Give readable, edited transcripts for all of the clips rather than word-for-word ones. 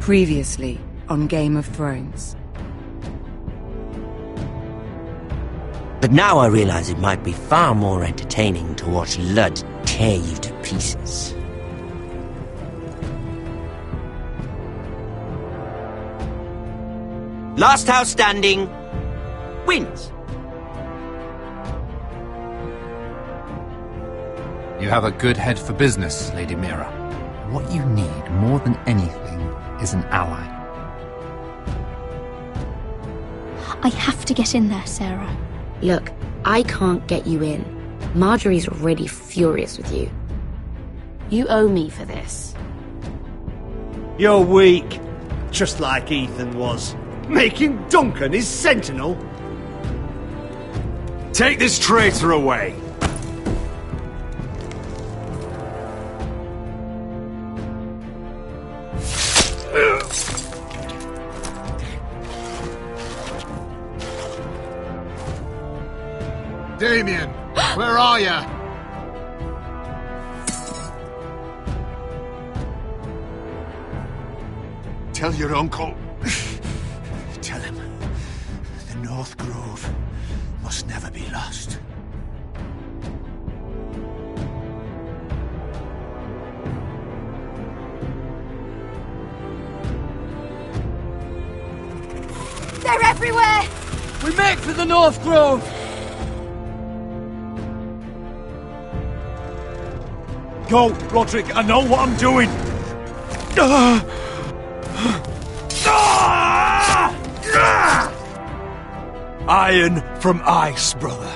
Previously on Game of Thrones. But now I realize it might be far more entertaining to watch Ludd tear you to pieces. Last house standing wins. You have a good head for business, Lady Mira. What you need more than anything is an ally. I have to get in there, Sarah. Look, I can't get you in. Marjorie's already furious with you. You owe me for this. You're weak. Just like Ethan was. Making Duncan his sentinel. Take this traitor away. Damien, where are ya? Tell your uncle. Tell him the North Grove must never be lost. They're everywhere! We make for the North Grove! Go, Roderick, I know what I'm doing! Iron from ice, brother.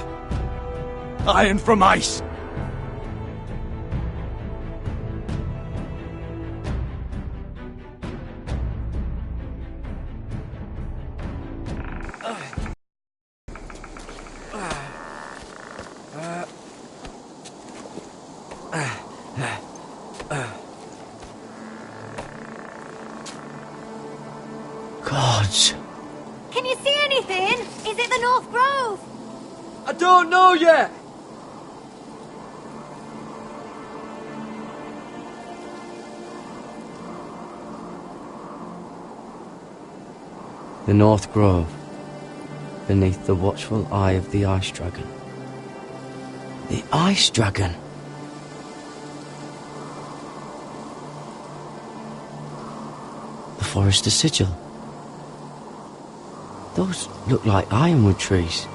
Iron from ice. Gods. Can you see anything? Is it the North Grove? I don't know yet! The North Grove, beneath the watchful eye of the Ice Dragon. The Ice Dragon. The Forester's Sigil. Those look like ironwood trees.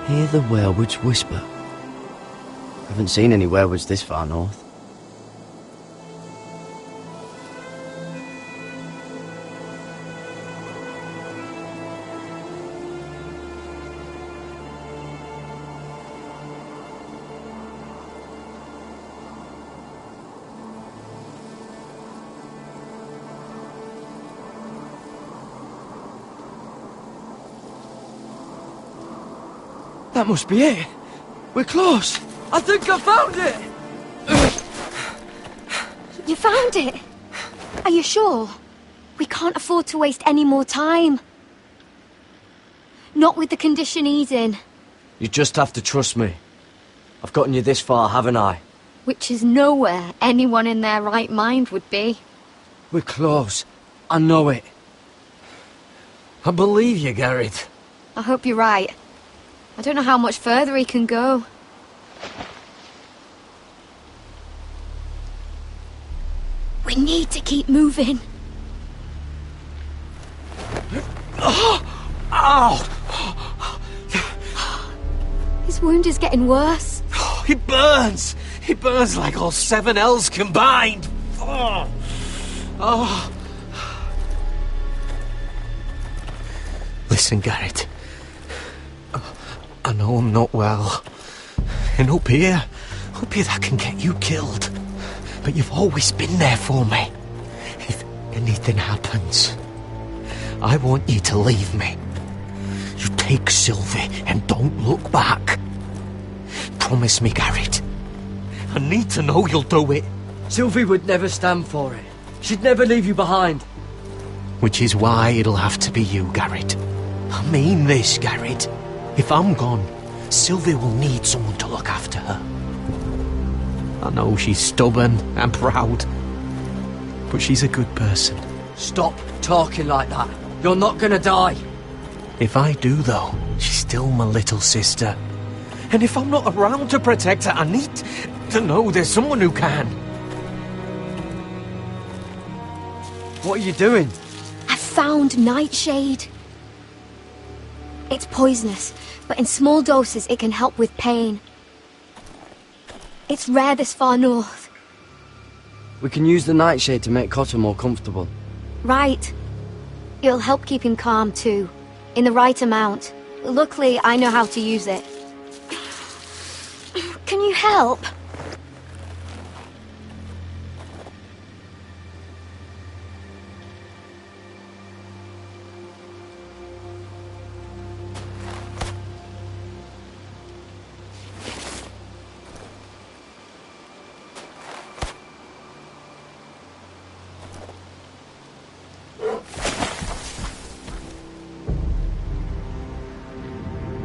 Hear the werewolves whisper. Haven't seen any werewolves this far north. That must be it. We're close. I think I found it. You found it? Are you sure? We can't afford to waste any more time. Not with the condition he's in. You just have to trust me. I've gotten you this far, haven't I? Which is nowhere anyone in their right mind would be. We're close. I know it. I believe you, Garrett. I hope you're right. I don't know how much further he can go. We need to keep moving. Ow! His wound is getting worse. He burns! He burns like all 7 L's combined! Oh. Listen, Garrett. I know I'm not well. And up here that can get you killed. But you've always been there for me. If anything happens, I want you to leave me. You take Sylvie and don't look back. Promise me, Garrett. I need to know you'll do it. Sylvie would never stand for it. She'd never leave you behind. Which is why it'll have to be you, Garrett. I mean this, Garrett. If I'm gone, Sylvia will need someone to look after her. I know she's stubborn and proud, but she's a good person. Stop talking like that. You're not gonna die. If I do, though, she's still my little sister. And if I'm not around to protect her, I need to know there's someone who can. What are you doing? I found nightshade. It's poisonous, but in small doses it can help with pain. It's rare this far north. We can use the nightshade to make Cotter more comfortable. Right. It'll help keep him calm too, in the right amount. Luckily, I know how to use it. Can you help?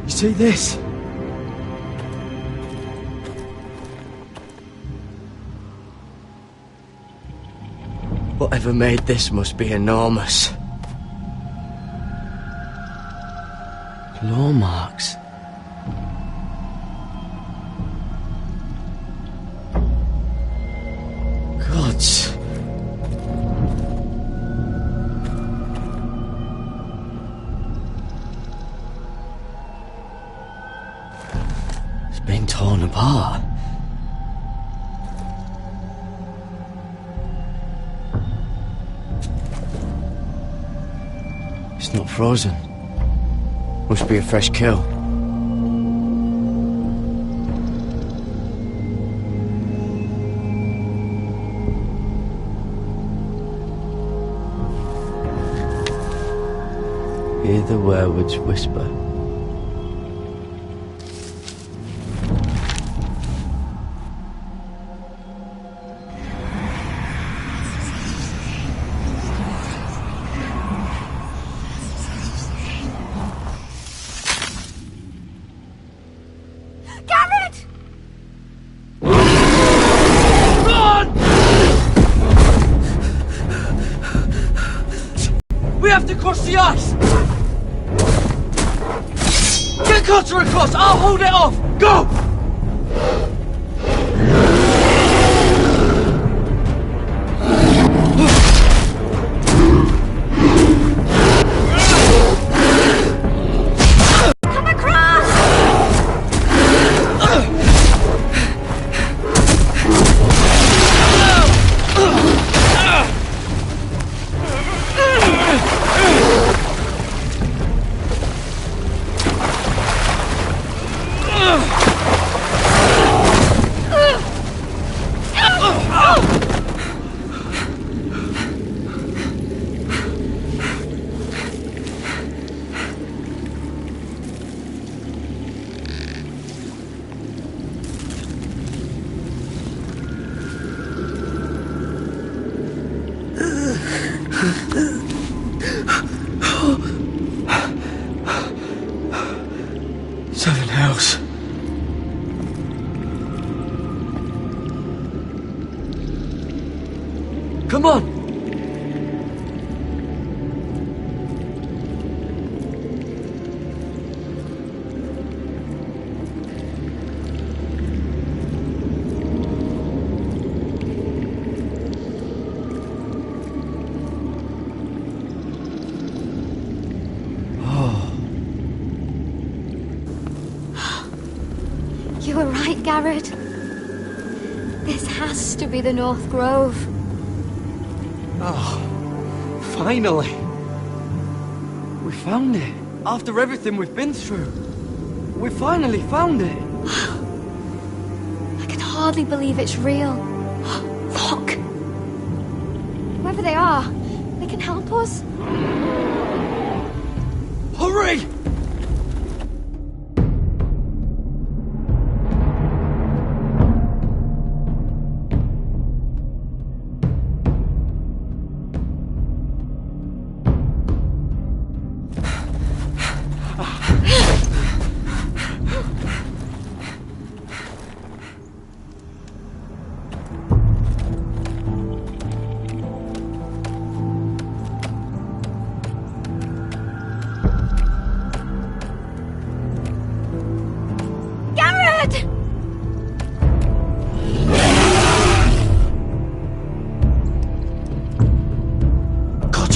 You see this? Whatever made this must be enormous. Claw marks. Gods. It's been torn apart. It's not frozen. Must be a fresh kill. Hear the werewolves whisper. We have to cross the ice! Get Cotter across! I'll hold it off! Go! Come across! Seven hells. Come on! You were right, Garrett. This has to be the North Grove. Oh, finally! We found it. After everything we've been through. We finally found it. I can hardly believe it's real. Look! Whoever they are, they can help us. Hurry!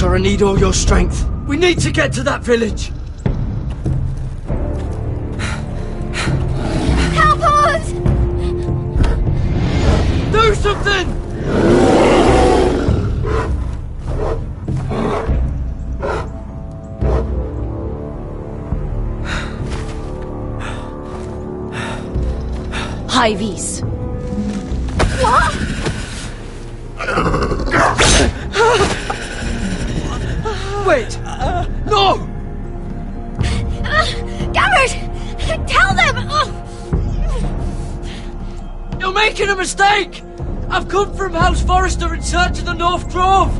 Doctor, I need all your strength. We need to get to that village. Help us! Do something! High vis. What? Wait! No! Garrett! Tell them! You're making a mistake! I've come from House Forrester in search of the North Grove!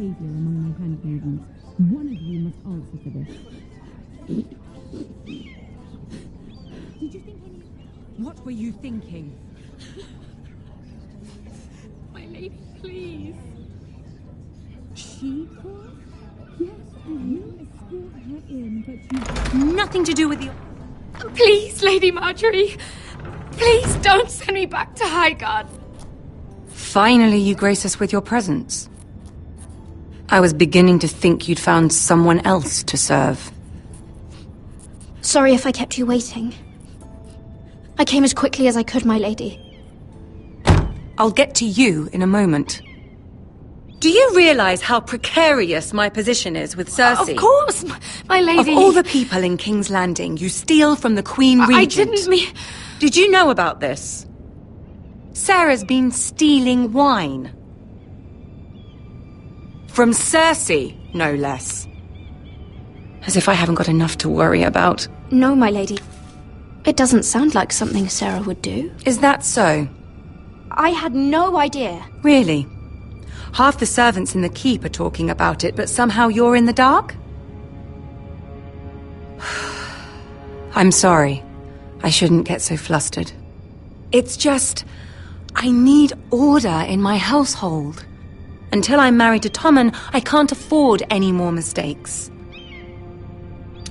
behavior among my handmaidens. One of you must answer for this. Did you think any... What were you thinking? My lady, please. She was? Yes, and you escort her in, but you... Nothing to do with your... Please, Lady Marjorie. Please don't send me back to Highgarden. Finally, you grace us with your presence. I was beginning to think you'd found someone else to serve. Sorry if I kept you waiting. I came as quickly as I could, my lady. I'll get to you in a moment. Do you realize how precarious my position is with Cersei? Of course, my lady. Of all the people in King's Landing, you steal from the Queen Regent. I didn't mean... Did you know about this? Sarah's been stealing wine. From Cersei, no less. As if I haven't got enough to worry about. No, my lady. It doesn't sound like something Sarah would do. Is that so? I had no idea. Really? Half the servants in the keep are talking about it, but somehow you're in the dark? I'm sorry. I shouldn't get so flustered. It's just... I need order in my household. Until I'm married to Tommen, I can't afford any more mistakes.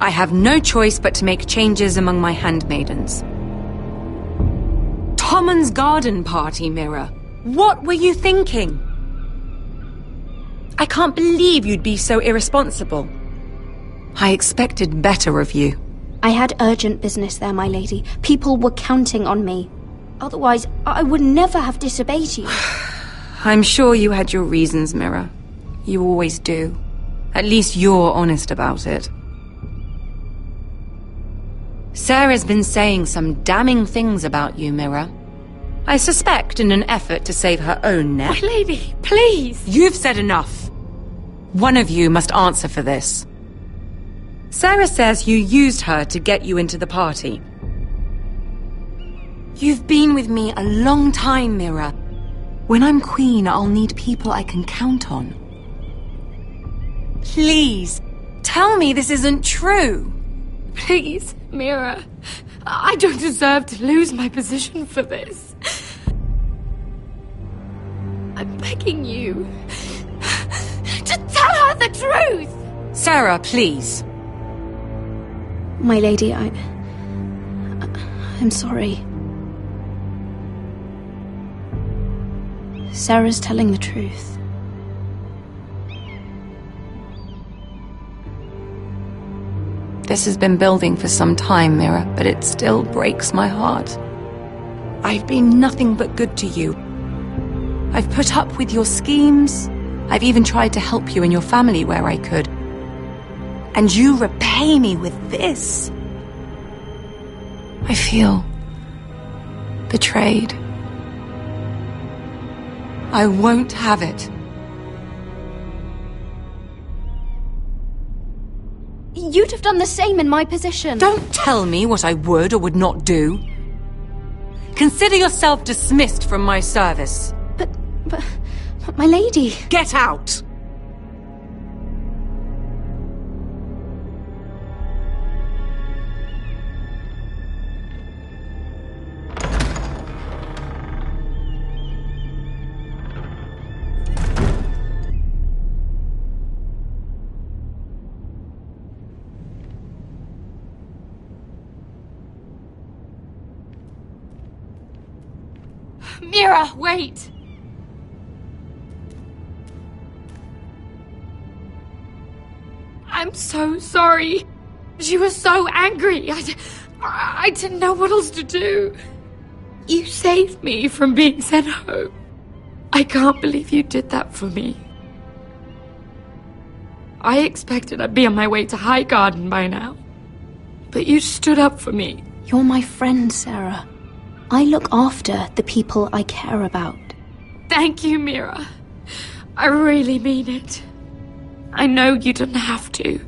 I have no choice but to make changes among my handmaidens. Tommen's garden party, Mira. What were you thinking? I can't believe you'd be so irresponsible. I expected better of you. I had urgent business there, my lady. People were counting on me. Otherwise, I would never have disobeyed you. I'm sure you had your reasons, Mira. You always do. At least you're honest about it. Sarah's been saying some damning things about you, Mira. I suspect in an effort to save her own neck. My lady, please! You've said enough. One of you must answer for this. Sarah says you used her to get you into the party. You've been with me a long time, Mira. When I'm queen, I'll need people I can count on. Please, tell me this isn't true. Please, Mira. I don't deserve to lose my position for this. I'm begging you to tell her the truth! Sarah, please. My lady, I'm sorry. Sarah's telling the truth. This has been building for some time, Mira, but it still breaks my heart. I've been nothing but good to you. I've put up with your schemes. I've even tried to help you and your family where I could. And you repay me with this. I feel betrayed. I won't have it. You'd have done the same in my position. Don't tell me what I would or would not do. Consider yourself dismissed from my service. But my lady... Get out! Mira, wait! I'm so sorry. She was so angry. I didn't know what else to do. You saved me from being sent home. I can't believe you did that for me. I expected I'd be on my way to High Garden by now. But you stood up for me. You're my friend, Sarah. I look after the people I care about. Thank you, Mira. I really mean it. I know you didn't have to.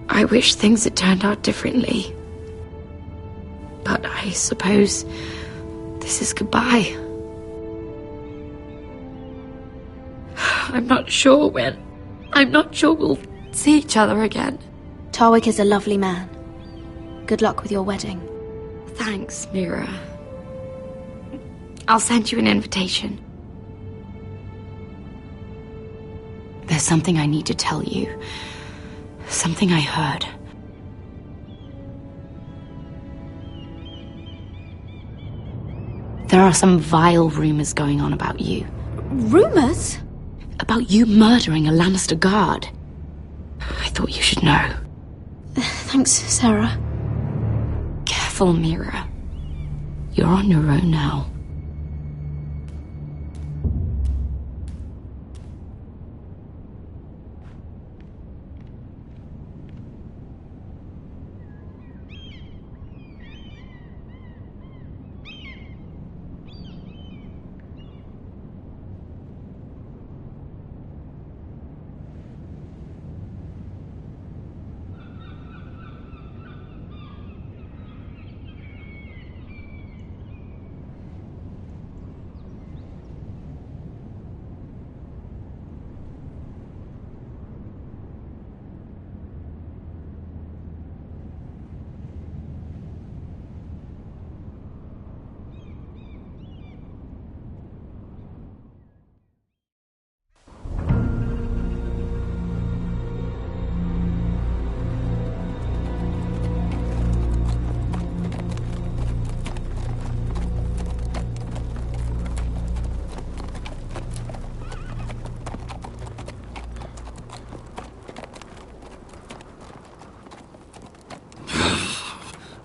I wish things had turned out differently. But I suppose this is goodbye. I'm not sure when. I'm not sure we'll see each other again. Tarwick is a lovely man. Good luck with your wedding. Thanks, Mira. I'll send you an invitation. There's something I need to tell you. Something I heard. There are some vile rumors going on about you. Rumors? About you murdering a Lannister guard. I thought you should know. Thanks, Sarah. Careful, Mira. You're on your own now.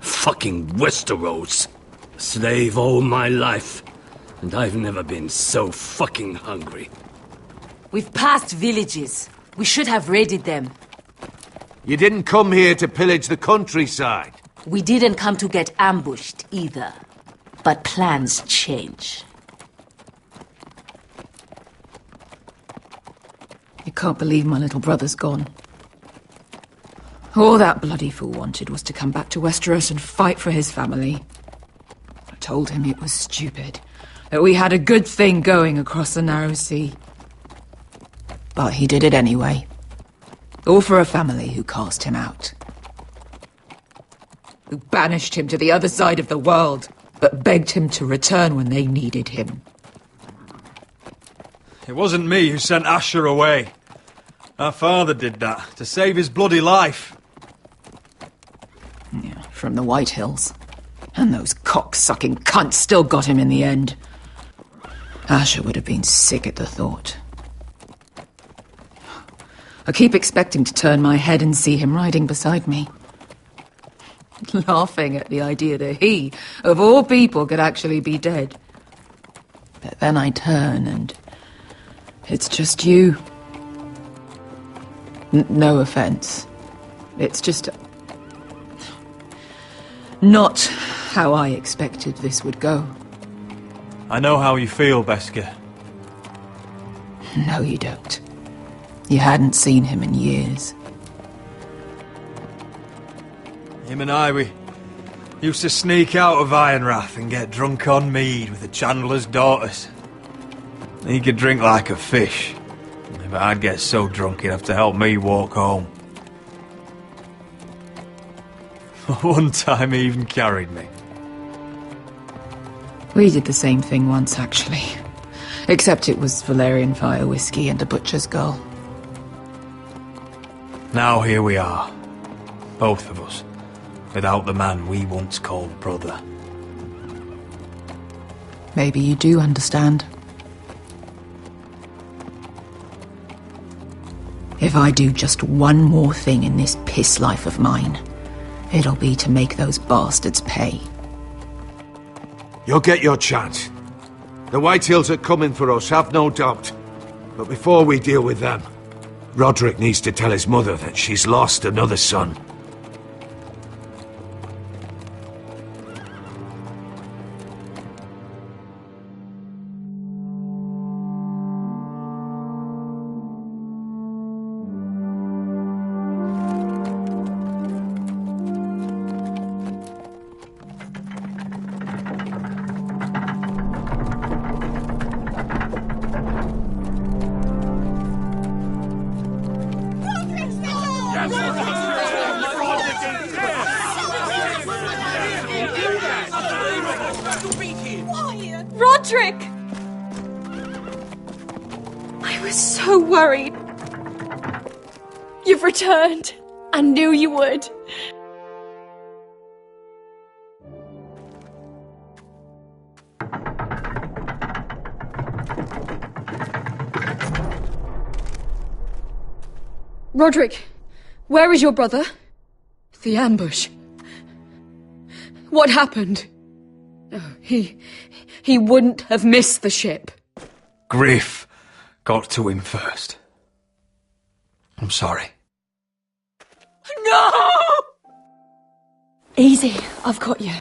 Fucking Westeros. Slave all my life. And I've never been so fucking hungry. We've passed villages. We should have raided them. You didn't come here to pillage the countryside. We didn't come to get ambushed either. But plans change. I can't believe my little brother's gone. All that bloody fool wanted was to come back to Westeros and fight for his family. I told him it was stupid, that we had a good thing going across the narrow sea. But he did it anyway. All for a family who cast him out. Who banished him to the other side of the world, but begged him to return when they needed him. It wasn't me who sent Asher away. Our father did that, to save his bloody life. Yeah, from the White Hills. And those cock-sucking cunts still got him in the end. Asher would have been sick at the thought. I keep expecting to turn my head and see him riding beside me. Laughing at the idea that he, of all people, could actually be dead. But then I turn and it's just you. No offense. It's just not how I expected this would go. I know how you feel, Beskar. No, you don't. You hadn't seen him in years. Him and I, we used to sneak out of Ironrath and get drunk on mead with the Chandler's daughters. He could drink like a fish, but I'd get so drunk he'd have to help me walk home. One time he even carried me. We did the same thing once, actually. Except it was Valerian fire whiskey and a butcher's girl. Now here we are, both of us, without the man we once called brother. Maybe you do understand. If I do just one more thing in this piss life of mine, it'll be to make those bastards pay. You'll get your chance. The White Hills are coming for us, have no doubt. But before we deal with them, Roderick needs to tell his mother that she's lost another son. Roderick! I was so worried. You've returned. I knew you would. Roderick, where is your brother? The ambush. What happened? Oh, he wouldn't have missed the ship. Griff got to him first. I'm sorry. No! Easy, I've got you.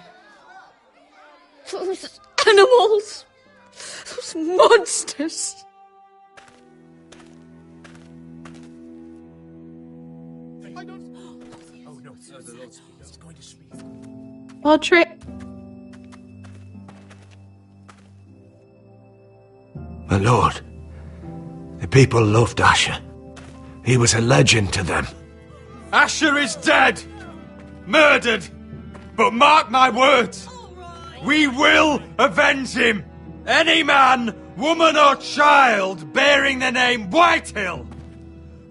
Those animals. Those monsters. Roderick. My lord, the people loved Asher. He was a legend to them. Asher is dead! Murdered! But mark my words! We will avenge him! Any man, woman or child bearing the name Whitehill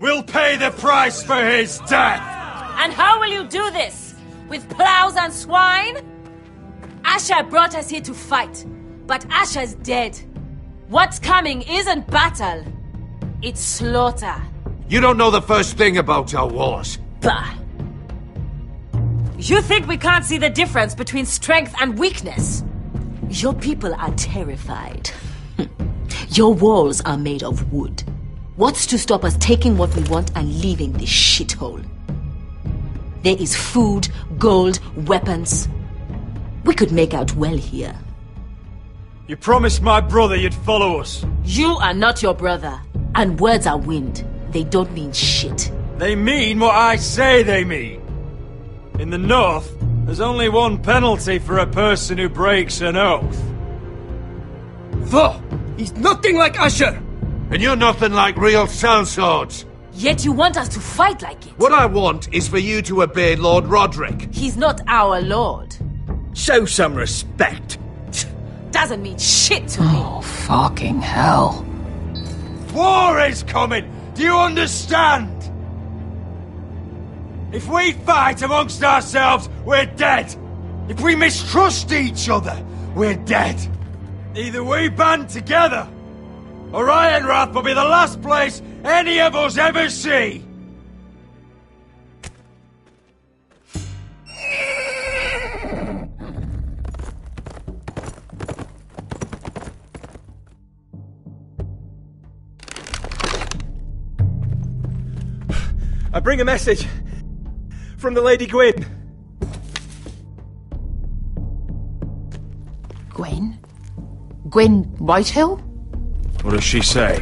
will pay the price for his death! And how will you do this? With plows and swine? Asher brought us here to fight, but Asher's dead. What's coming isn't battle, it's slaughter. You don't know the first thing about our wars. Bah! You think we can't see the difference between strength and weakness? Your people are terrified. Your walls are made of wood. What's to stop us taking what we want and leaving this shithole? There is food, gold, weapons. We could make out well here. You promised my brother you'd follow us. You are not your brother. And words are wind. They don't mean shit. They mean what I say they mean. In the North, there's only one penalty for a person who breaks an oath. Thor, he's nothing like Usher! And you're nothing like real sellswords. Yet you want us to fight like it. What I want is for you to obey Lord Roderick. He's not our lord. Show some respect. Doesn't mean shit to me. Oh, fucking hell. War is coming! Do you understand? If we fight amongst ourselves, we're dead. If we mistrust each other, we're dead. Either we band together, or Ironrath will be the last place any of us ever see. I bring a message from the Lady Gwyn. Gwyn? Gwyn Whitehill? What does she say?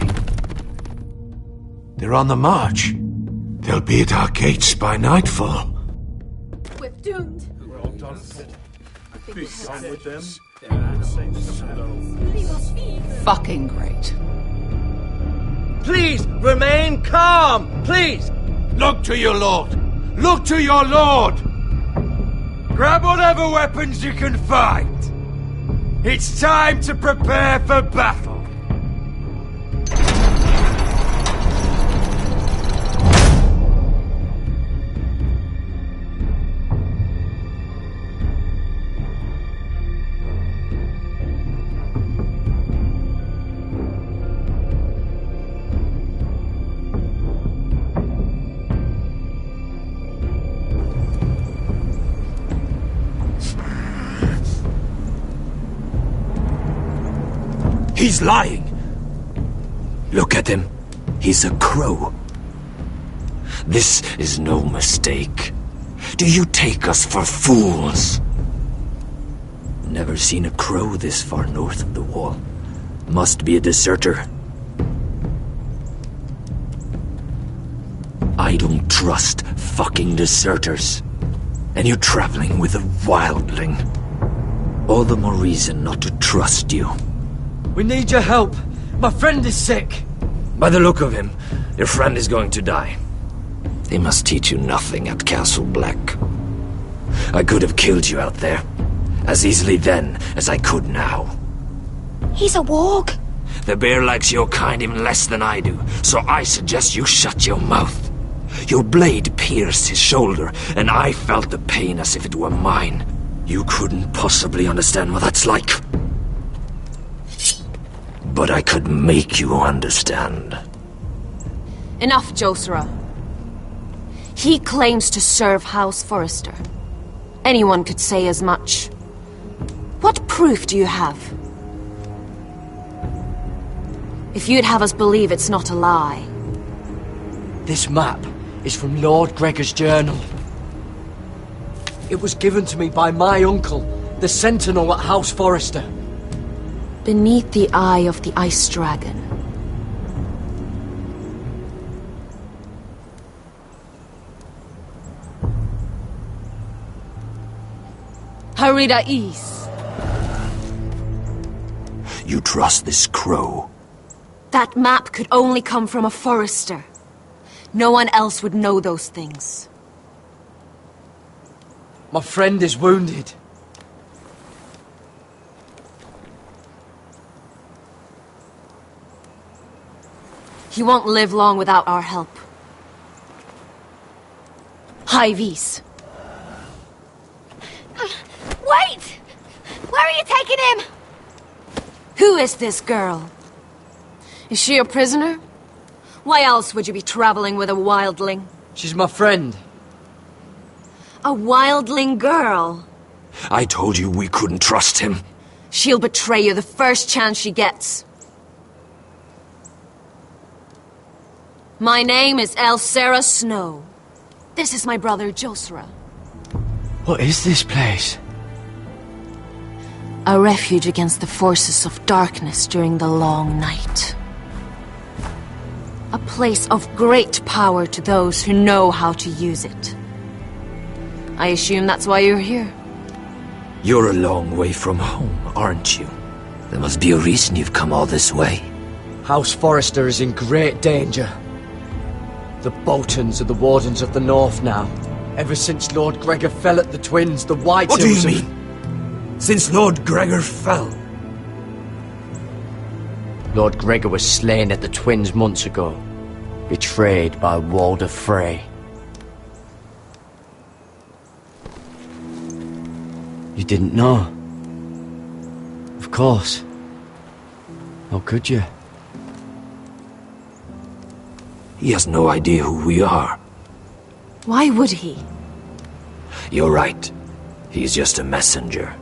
They're on the march. They'll be at our gates by nightfall. We're doomed. Fucking great. Please, remain calm! Please! Look to your lord! Look to your lord! Grab whatever weapons you can find. It's time to prepare for battle. He's lying. Look at him. He's a crow. This is no mistake. Do you take us for fools? Never seen a crow this far north of the wall. Must be a deserter. I don't trust fucking deserters. And you're traveling with a wildling. All the more reason not to trust you. We need your help. My friend is sick. By the look of him, your friend is going to die. They must teach you nothing at Castle Black. I could have killed you out there, as easily then as I could now. He's a warg. The bear likes your kind even less than I do, so I suggest you shut your mouth. Your blade pierced his shoulder, and I felt the pain as if it were mine. You couldn't possibly understand what that's like. But I could make you understand. Enough, Josra. He claims to serve House Forrester. Anyone could say as much. What proof do you have? If you'd have us believe it's not a lie. This map is from Lord Gregor's journal. It was given to me by my uncle, the Sentinel at House Forrester. Beneath the eye of the Ice Dragon. Harida East. You trust this crow? That map could only come from a Forrester. No one else would know those things. My friend is wounded. He won't live long without our help. Hyvis. Wait! Where are you taking him? Who is this girl? Is she a prisoner? Why else would you be traveling with a wildling? She's my friend. A wildling girl? I told you we couldn't trust him. She'll betray you the first chance she gets. My name is Elsera Snow. This is my brother Josra. What is this place? A refuge against the forces of darkness during the long night. A place of great power to those who know how to use it. I assume that's why you're here. You're a long way from home, aren't you? There must be a reason you've come all this way. House Forrester is in great danger. The Boltons are the Wardens of the North now. Ever since Lord Gregor fell at the Twins, the White What do you Hills mean? Since Lord Gregor fell? Lord Gregor was slain at the Twins months ago. Betrayed by Walder Frey. You didn't know? Of course. How could you? He has no idea who we are. Why would he? You're right. He's just a messenger.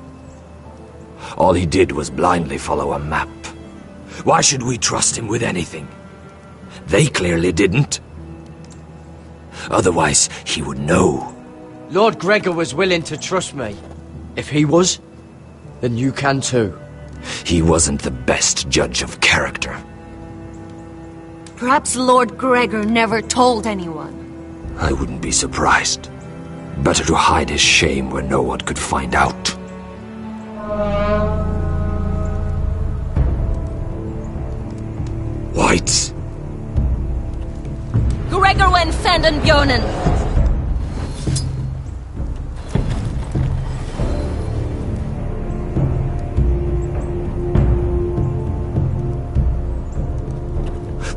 All he did was blindly follow a map. Why should we trust him with anything? They clearly didn't. Otherwise, he would know. Lord Gregor was willing to trust me. If he was, then you can too. He wasn't the best judge of character. Perhaps Lord Gregor never told anyone. I wouldn't be surprised. Better to hide his shame where no one could find out. White. Gregor went senden björnen.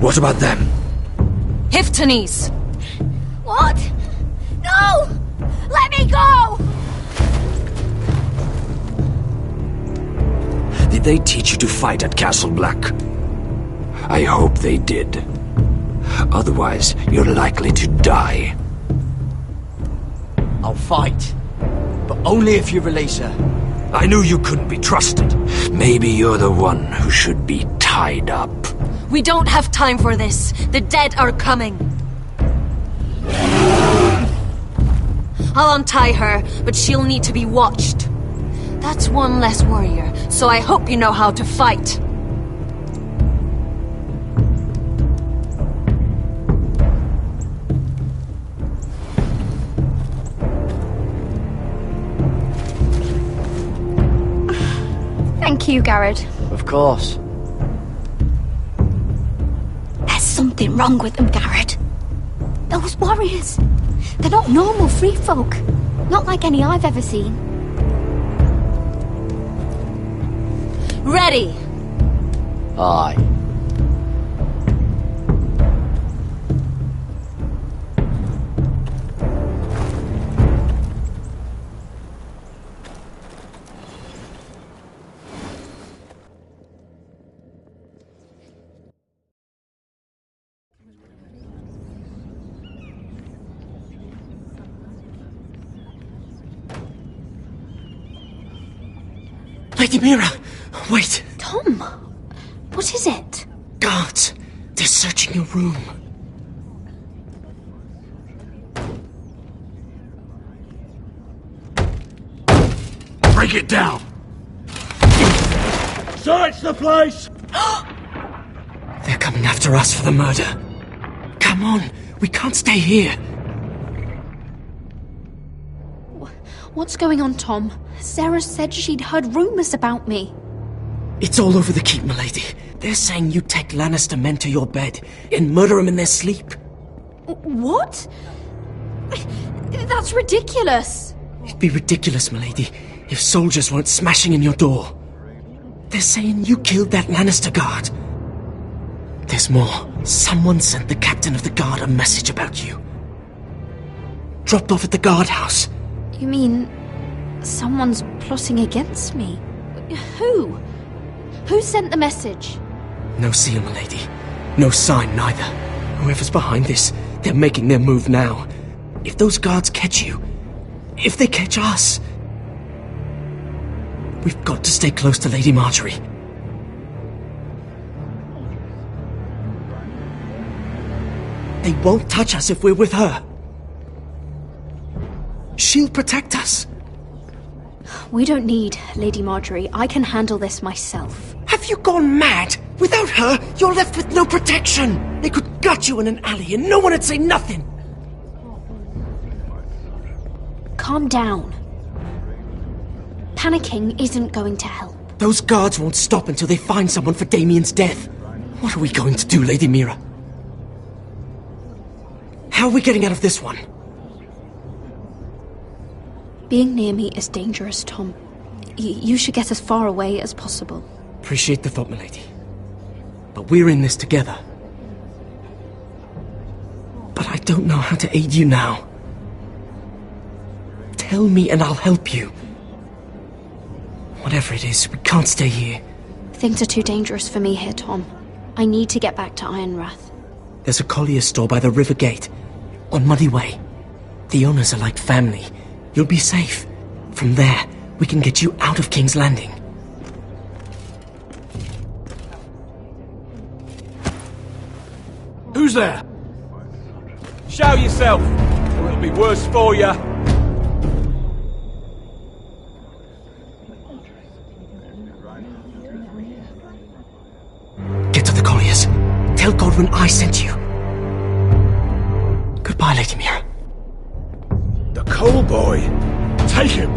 What about them? Hiftanes. What? No! Let me go! Did they teach you to fight at Castle Black? I hope they did. Otherwise, you're likely to die. I'll fight. But only if you release her. I knew you couldn't be trusted. Maybe you're the one who should be tied up. We don't have time for this. The dead are coming. I'll untie her, but she'll need to be watched. That's one less warrior, so I hope you know how to fight. Thank you, Garrett. Of course. There's something wrong with them, Garrett. Those warriors. They're not normal free folk. Not like any I've ever seen. Ready! Aye. Lady Mira! Wait! Tom! What is it? Guards! They're searching your room. Break it down! Search the place! They're coming after us for the murder. Come on, we can't stay here. What's going on, Tom? Sarah said she'd heard rumours about me. It's all over the keep, milady. They're saying you take Lannister men to your bed and murder them in their sleep. What? That's ridiculous. It'd be ridiculous, milady, if soldiers weren't smashing in your door. They're saying you killed that Lannister guard. There's more. Someone sent the captain of the guard a message about you. Dropped off at the guardhouse. You mean someone's plotting against me? Who? Who sent the message? No seal, milady. No sign, neither. Whoever's behind this, they're making their move now. If those guards catch you, if they catch us, we've got to stay close to Lady Marjorie. They won't touch us if we're with her. She'll protect us. We don't need Lady Marjorie. I can handle this myself. Have you gone mad? Without her, you're left with no protection. They could gut you in an alley and no one would say nothing. Calm down. Panicking isn't going to help. Those guards won't stop until they find someone for Damien's death. What are we going to do, Lady Mira? How are we getting out of this one? Being near me is dangerous, Tom. You should get as far away as possible. Appreciate the thought, milady. But we're in this together. But I don't know how to aid you now. Tell me and I'll help you. Whatever it is, we can't stay here. Things are too dangerous for me here, Tom. I need to get back to Ironrath. There's a collier's store by the river gate, on Muddy Way. The owners are like family. You'll be safe. From there, we can get you out of King's Landing. Who's there? Show yourself, or it'll be worse for you. Get to the colliers. Tell Godwin I sent you. Goodbye, Lady Mira. The coal boy. Take him.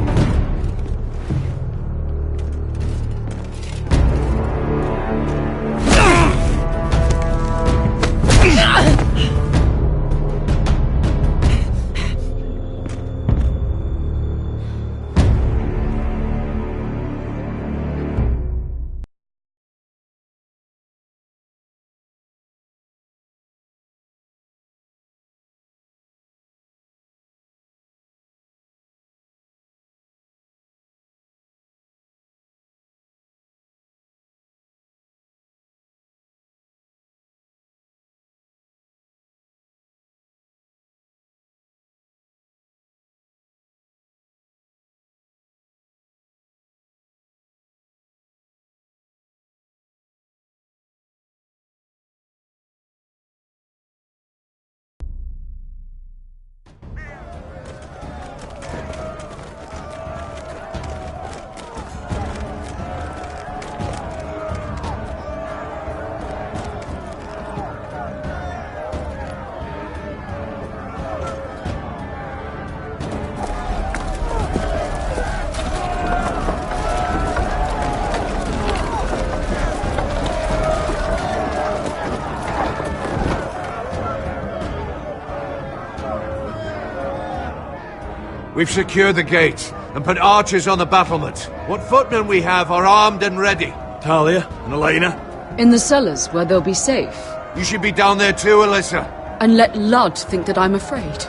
We've secured the gate and put archers on the battlement. What footmen we have are armed and ready. Talia and Elena? In the cellars, where they'll be safe. You should be down there too, Alyssa. And let Ludd think that I'm afraid.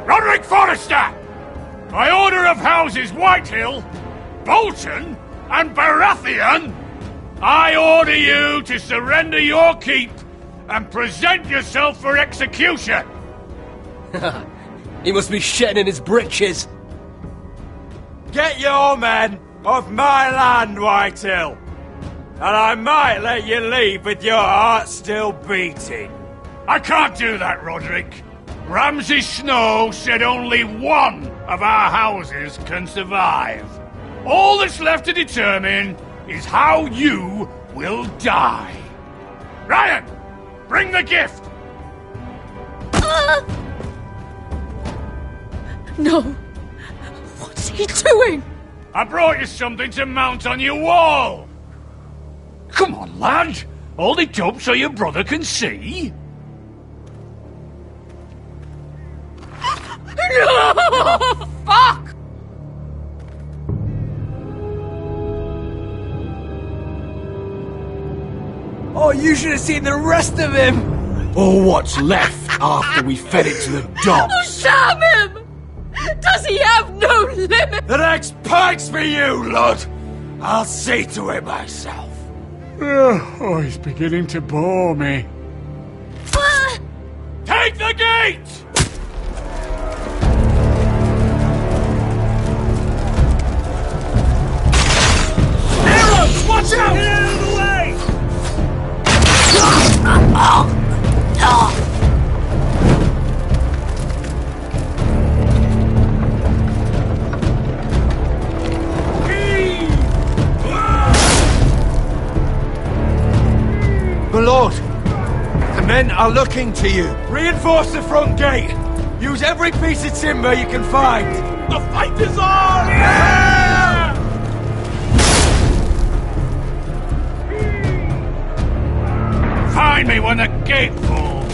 Roderick Forrester! By order of Houses Whitehill, Bolton, and Baratheon, I order you to surrender your keep and present yourself for execution. He must be shitting in his britches. Get your men off my land, Whitehill. And I might let you leave with your heart still beating. I can't do that, Roderick. Ramsay Snow said only one of our houses can survive. All that's left to determine is how you will die. Ryan, bring the gift! No. What's he doing? I brought you something to mount on your wall. Come on, lad. Hold it up so your brother can see. No! Fuck! Oh, you should have seen the rest of him! Or what's left after we fed it to the dogs. Oh, damn him! Does he have no limit? The next pike's for you, Lud. I'll see to it myself. Oh, he's beginning to bore me. Take the gate! Arrows! Watch out! Get out of the way! men are looking to you. Reinforce the front gate. Use every piece of timber you can find. The fight is on! Yeah! Find me when the gate falls.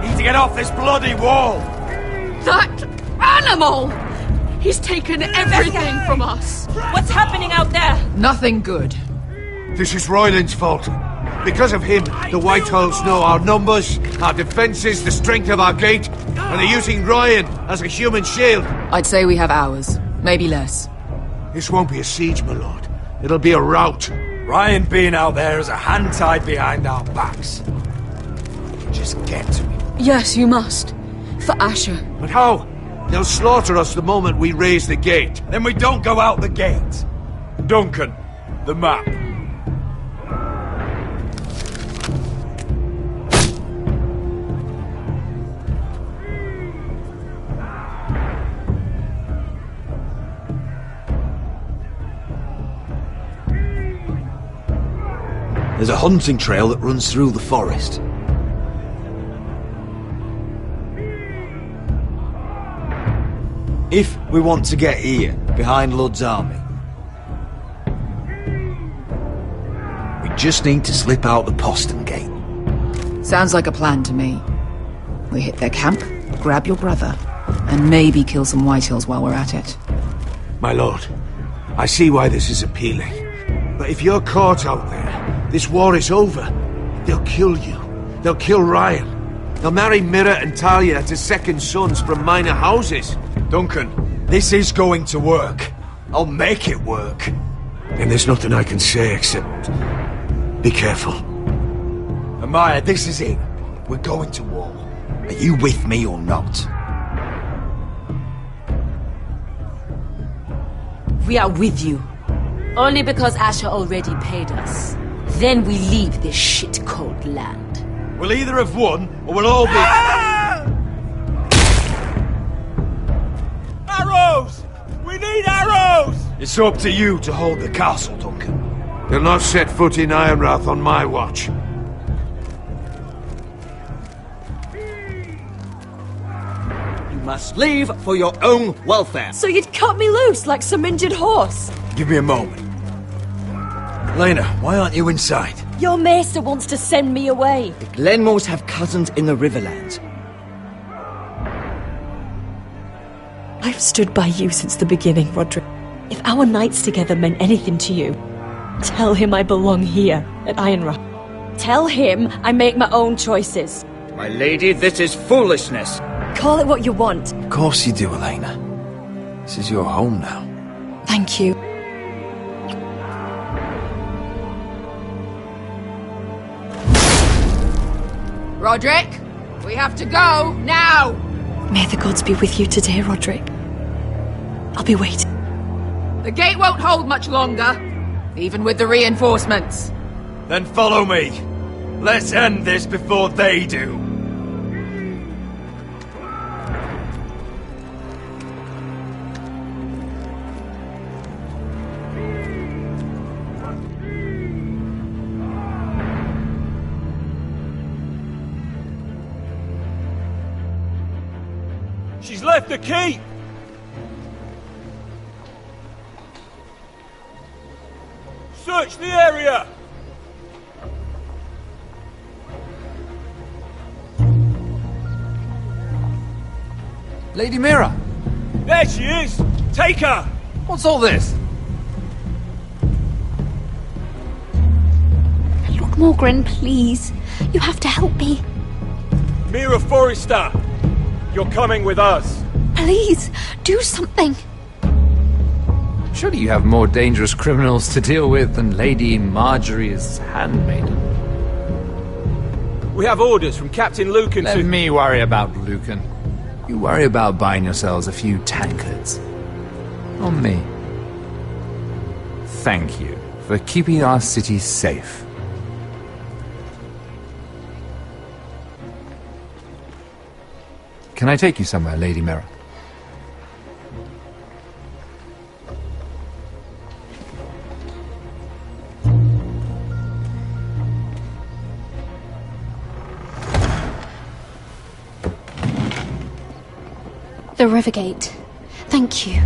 Need to get off this bloody wall. That animal! He's taken everything from us. What's happening out there? Nothing good. This is Royland's fault. Because of him, the Whitehills know our numbers, our defences, the strength of our gate, and they're using Ryan as a human shield. I'd say we have hours, maybe less. This won't be a siege, my lord. It'll be a rout. Ryan being out there is a hand tied behind our backs. Just get to him. Yes, you must. For Asher. But how? They'll slaughter us the moment we raise the gate. Then we don't go out the gate. Duncan, the map. There's a hunting trail that runs through the forest. If we want to get here, behind Ludd's army, we just need to slip out the postern gate. Sounds like a plan to me. We hit their camp, grab your brother, and maybe kill some Whitehills while we're at it. My lord, I see why this is appealing. But if you're caught out there, this war is over. They'll kill you. They'll kill Ryan. They'll marry Mira and Talia to second sons from minor houses. Duncan, this is going to work. I'll make it work. And there's nothing I can say except... be careful. Amaya, this is it. We're going to war. Are you with me or not? We are with you. Only because Asher already paid us. Then we leave this shit-cold land. We'll either have won, or we'll all be... Arrows! We need arrows! It's up to you to hold the castle, Duncan. They'll not set foot in Ironrath on my watch. You must leave for your own welfare. So you'd cut me loose like some injured horse? Give me a moment. Lena, why aren't you inside? Your maester wants to send me away. The Glenmores have cousins in the Riverlands. I've stood by you since the beginning, Roderick. If our nights together meant anything to you, tell him I belong here at Ironrath. Tell him I make my own choices. My lady, this is foolishness. Call it what you want. Of course you do, Elena. This is your home now. Thank you. Roderick, we have to go, now! May the gods be with you today, Roderick. I'll be waiting. The gate won't hold much longer, even with the reinforcements. Then follow me. Let's end this before they do. She's left the keep! Search the area! Lady Mira! There she is! Take her! What's all this? Look, Morgren, please. You have to help me. Mira Forrester! You're coming with us! Please, do something. Surely you have more dangerous criminals to deal with than Lady Marjorie's handmaiden. We have orders from Captain Lucan Let me worry about Lucan. You worry about buying yourselves a few tankards. On me. Thank you for keeping our city safe. Can I take you somewhere, Lady Mira? The river gate. Thank you.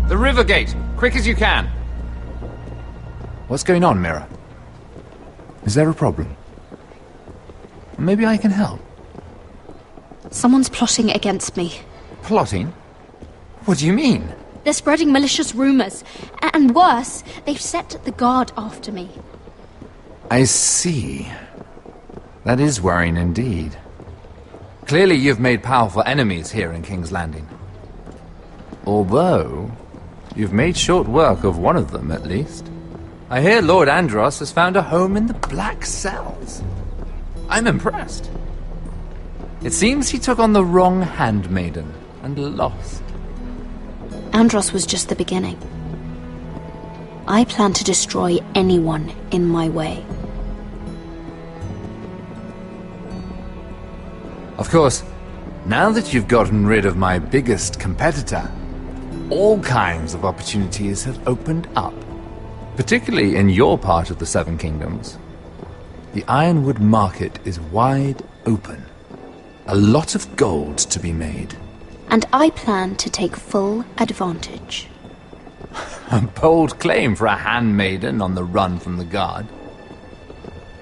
The river gate! Quick as you can! What's going on, Mira? Is there a problem? Maybe I can help. Someone's plotting against me. Plotting? What do you mean? They're spreading malicious rumors. And worse, they've set the guard after me. I see. That is worrying indeed. Clearly you've made powerful enemies here in King's Landing. Although, you've made short work of one of them, at least. I hear Lord Andros has found a home in the Black Cells. I'm impressed. It seems he took on the wrong handmaiden and lost. Andros was just the beginning. I plan to destroy anyone in my way. Of course, now that you've gotten rid of my biggest competitor, all kinds of opportunities have opened up. Particularly in your part of the Seven Kingdoms. The Ironwood market is wide open. A lot of gold to be made. And I plan to take full advantage. A bold claim for a handmaiden on the run from the guard.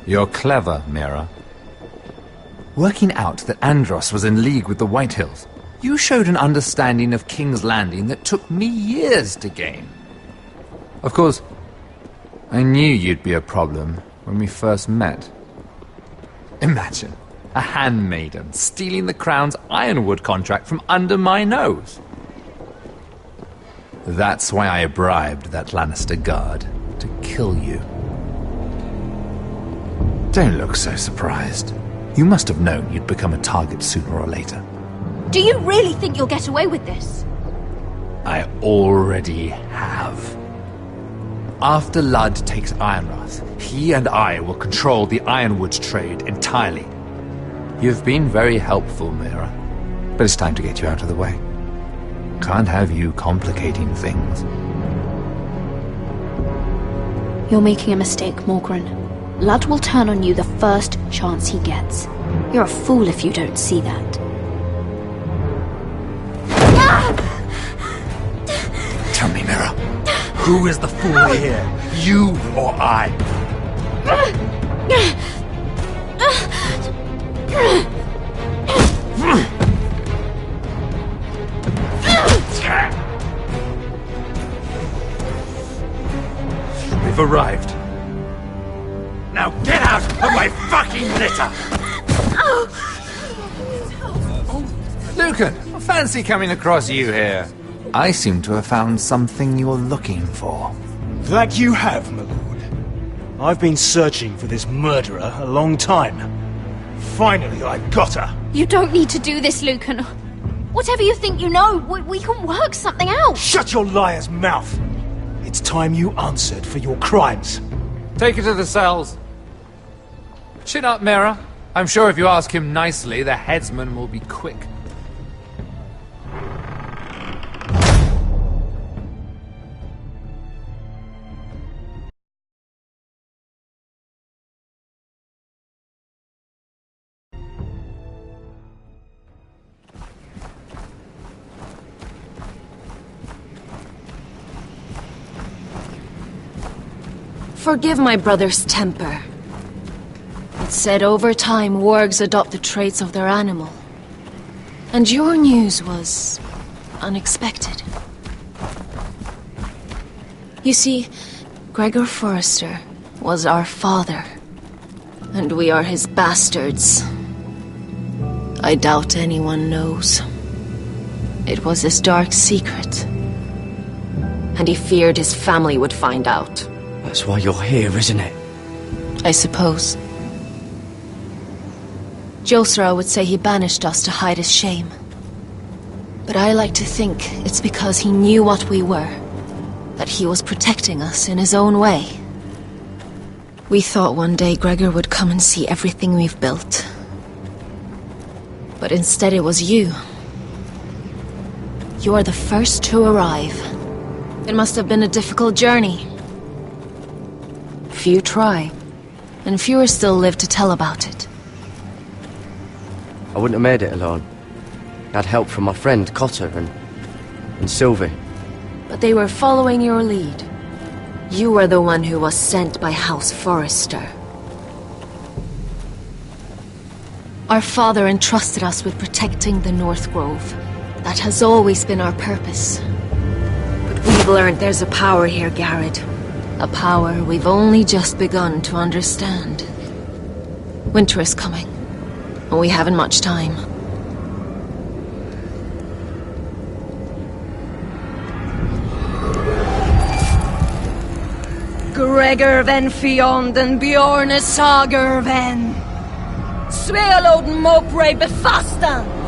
You're clever, Mira. Working out that Andros was in league with the Whitehills, you showed an understanding of King's Landing that took me years to gain. Of course, I knew you'd be a problem when we first met. Imagine a handmaiden stealing the Crown's Ironwood contract from under my nose. That's why I bribed that Lannister guard to kill you. Don't look so surprised. You must have known you'd become a target sooner or later. Do you really think you'll get away with this? I already have. After Ludd takes Ironrath, he and I will control the Ironwood trade entirely. You've been very helpful, Mira, but it's time to get you out of the way. Can't have you complicating things. You're making a mistake, Morgryn. Ludd will turn on you the first chance he gets. You're a fool if you don't see that. Tell me, Mira, who is the fool here? You or I? We've arrived. Now get out of my fucking litter! Lucan, fancy coming across you here. I seem to have found something you're looking for. That you have, my lord. I've been searching for this murderer a long time. Finally, I've got her. You don't need to do this, Lucan. Whatever you think you know, we can work something out. Shut your liar's mouth. It's time you answered for your crimes. Take her to the cells. Chin up, Mira. I'm sure if you ask him nicely, the headsman will be quick. Forgive my brother's temper. It's said over time wargs adopt the traits of their animal. And your news was unexpected. You see, Gregor Forrester was our father, and we are his bastards. I doubt anyone knows. It was his dark secret, and he feared his family would find out. That's why you're here, isn't it? I suppose. Josra would say he banished us to hide his shame. But I like to think it's because he knew what we were, that he was protecting us in his own way. We thought one day Gregor would come and see everything we've built. But instead it was you. You are the first to arrive. It must have been a difficult journey. Few try, and fewer still live to tell about it. I wouldn't have made it alone. had help from my friend Cotter and Sylvie. But they were following your lead. You were the one who was sent by House Forrester. Our father entrusted us with protecting the North Grove. That has always been our purpose. But we've learned there's a power here, Garrett. A power we've only just begun to understand. Winter is coming, and we haven't much time. Gregor ven Fionden Bjorne Sager ven Svealoden Mopre befastan.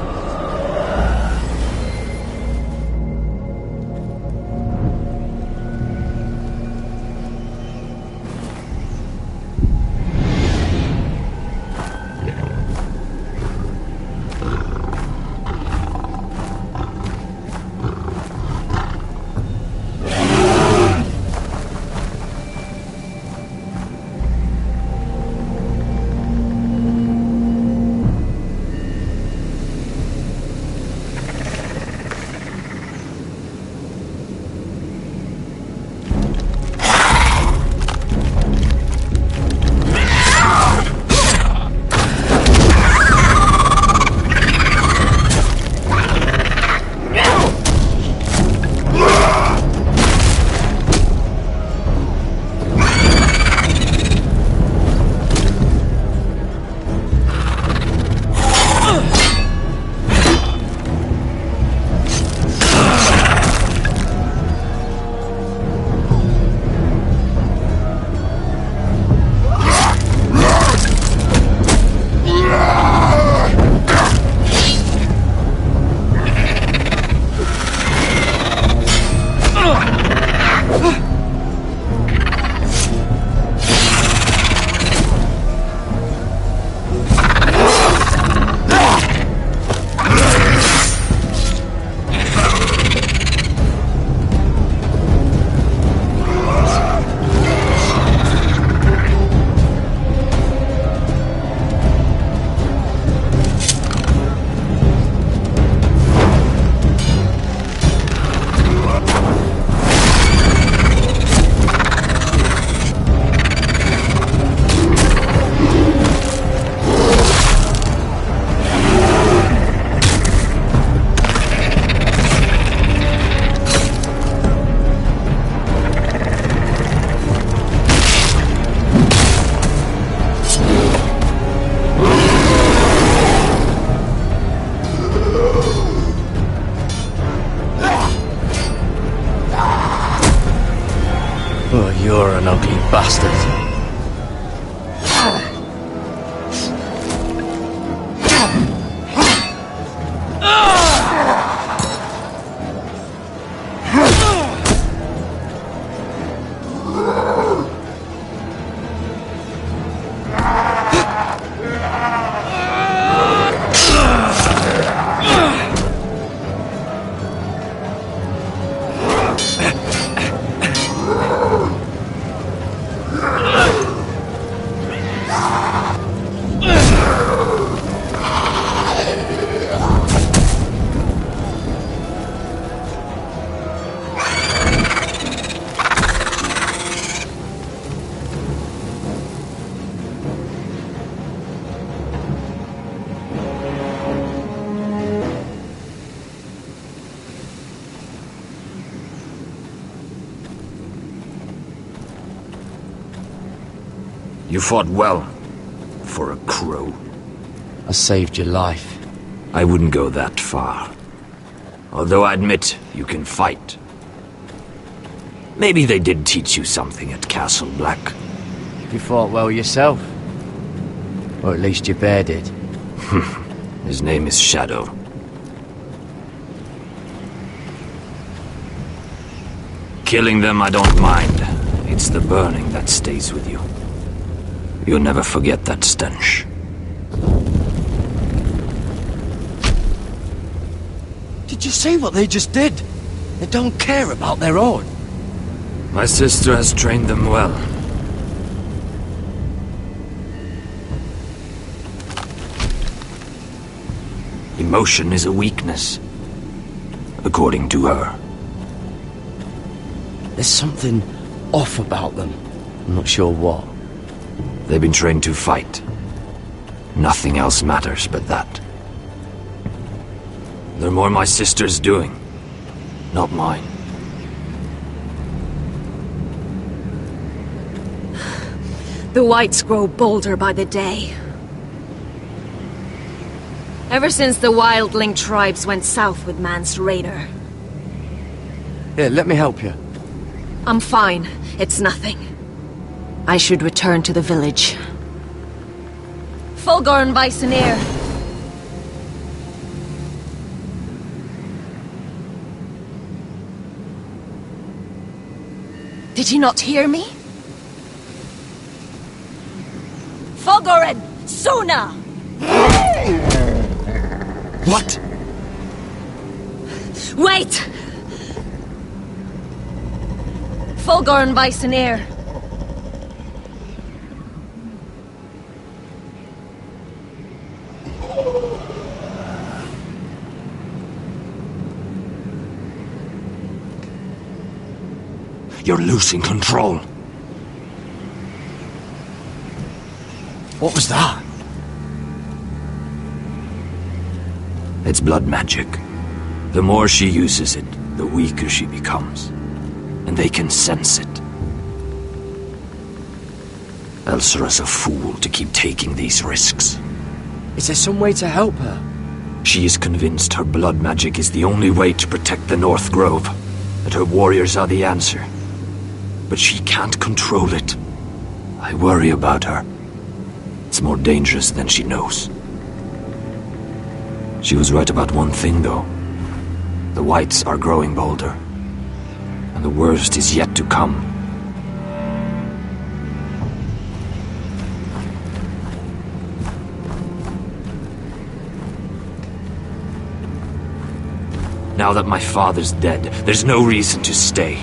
You're an ugly bastard. You fought well, for a crow. I saved your life. I wouldn't go that far. Although I admit, you can fight. Maybe they did teach you something at Castle Black. You fought well yourself. Or at least your bear did. His name is Shadow. Killing them I don't mind. It's the burning that stays with you. You'll never forget that stench. Did you see what they just did? They don't care about their own. My sister has trained them well. Emotion is a weakness, according to her. There's something off about them. I'm not sure what. They've been trained to fight. Nothing else matters but that. They're more my sister's doing, not mine. The whites grow bolder by the day. Ever since the wildling tribes went south with Mance Rayder. Here, let me help you. I'm fine. It's nothing. I should return to the village. Fulgorn Visoneer. Did you not hear me? Fulgoren! Suna! What? Wait! Fulgorn Visoneer. You're losing control. What was that? It's blood magic. The more she uses it, the weaker she becomes. And they can sense it. Elsera's a fool to keep taking these risks. Is there some way to help her? She is convinced her blood magic is the only way to protect the North Grove, that her warriors are the answer. But she can't control it. I worry about her. It's more dangerous than she knows. She was right about one thing, though. The whites are growing bolder. And the worst is yet to come. Now that my father's dead, there's no reason to stay.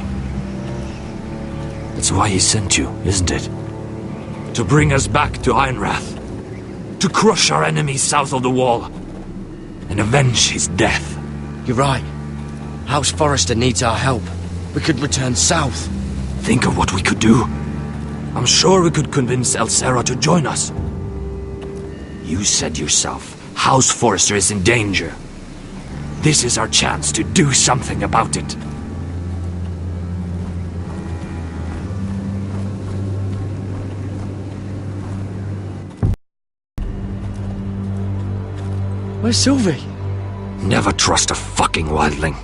That's why he sent you, isn't it? To bring us back to Ironrath. To crush our enemies south of the wall. And avenge his death. You're right. House Forrester needs our help. We could return south. Think of what we could do. I'm sure we could convince Elsera to join us. You said yourself, House Forrester is in danger. This is our chance to do something about it. Where's Sylvie? Never trust a fucking wildling.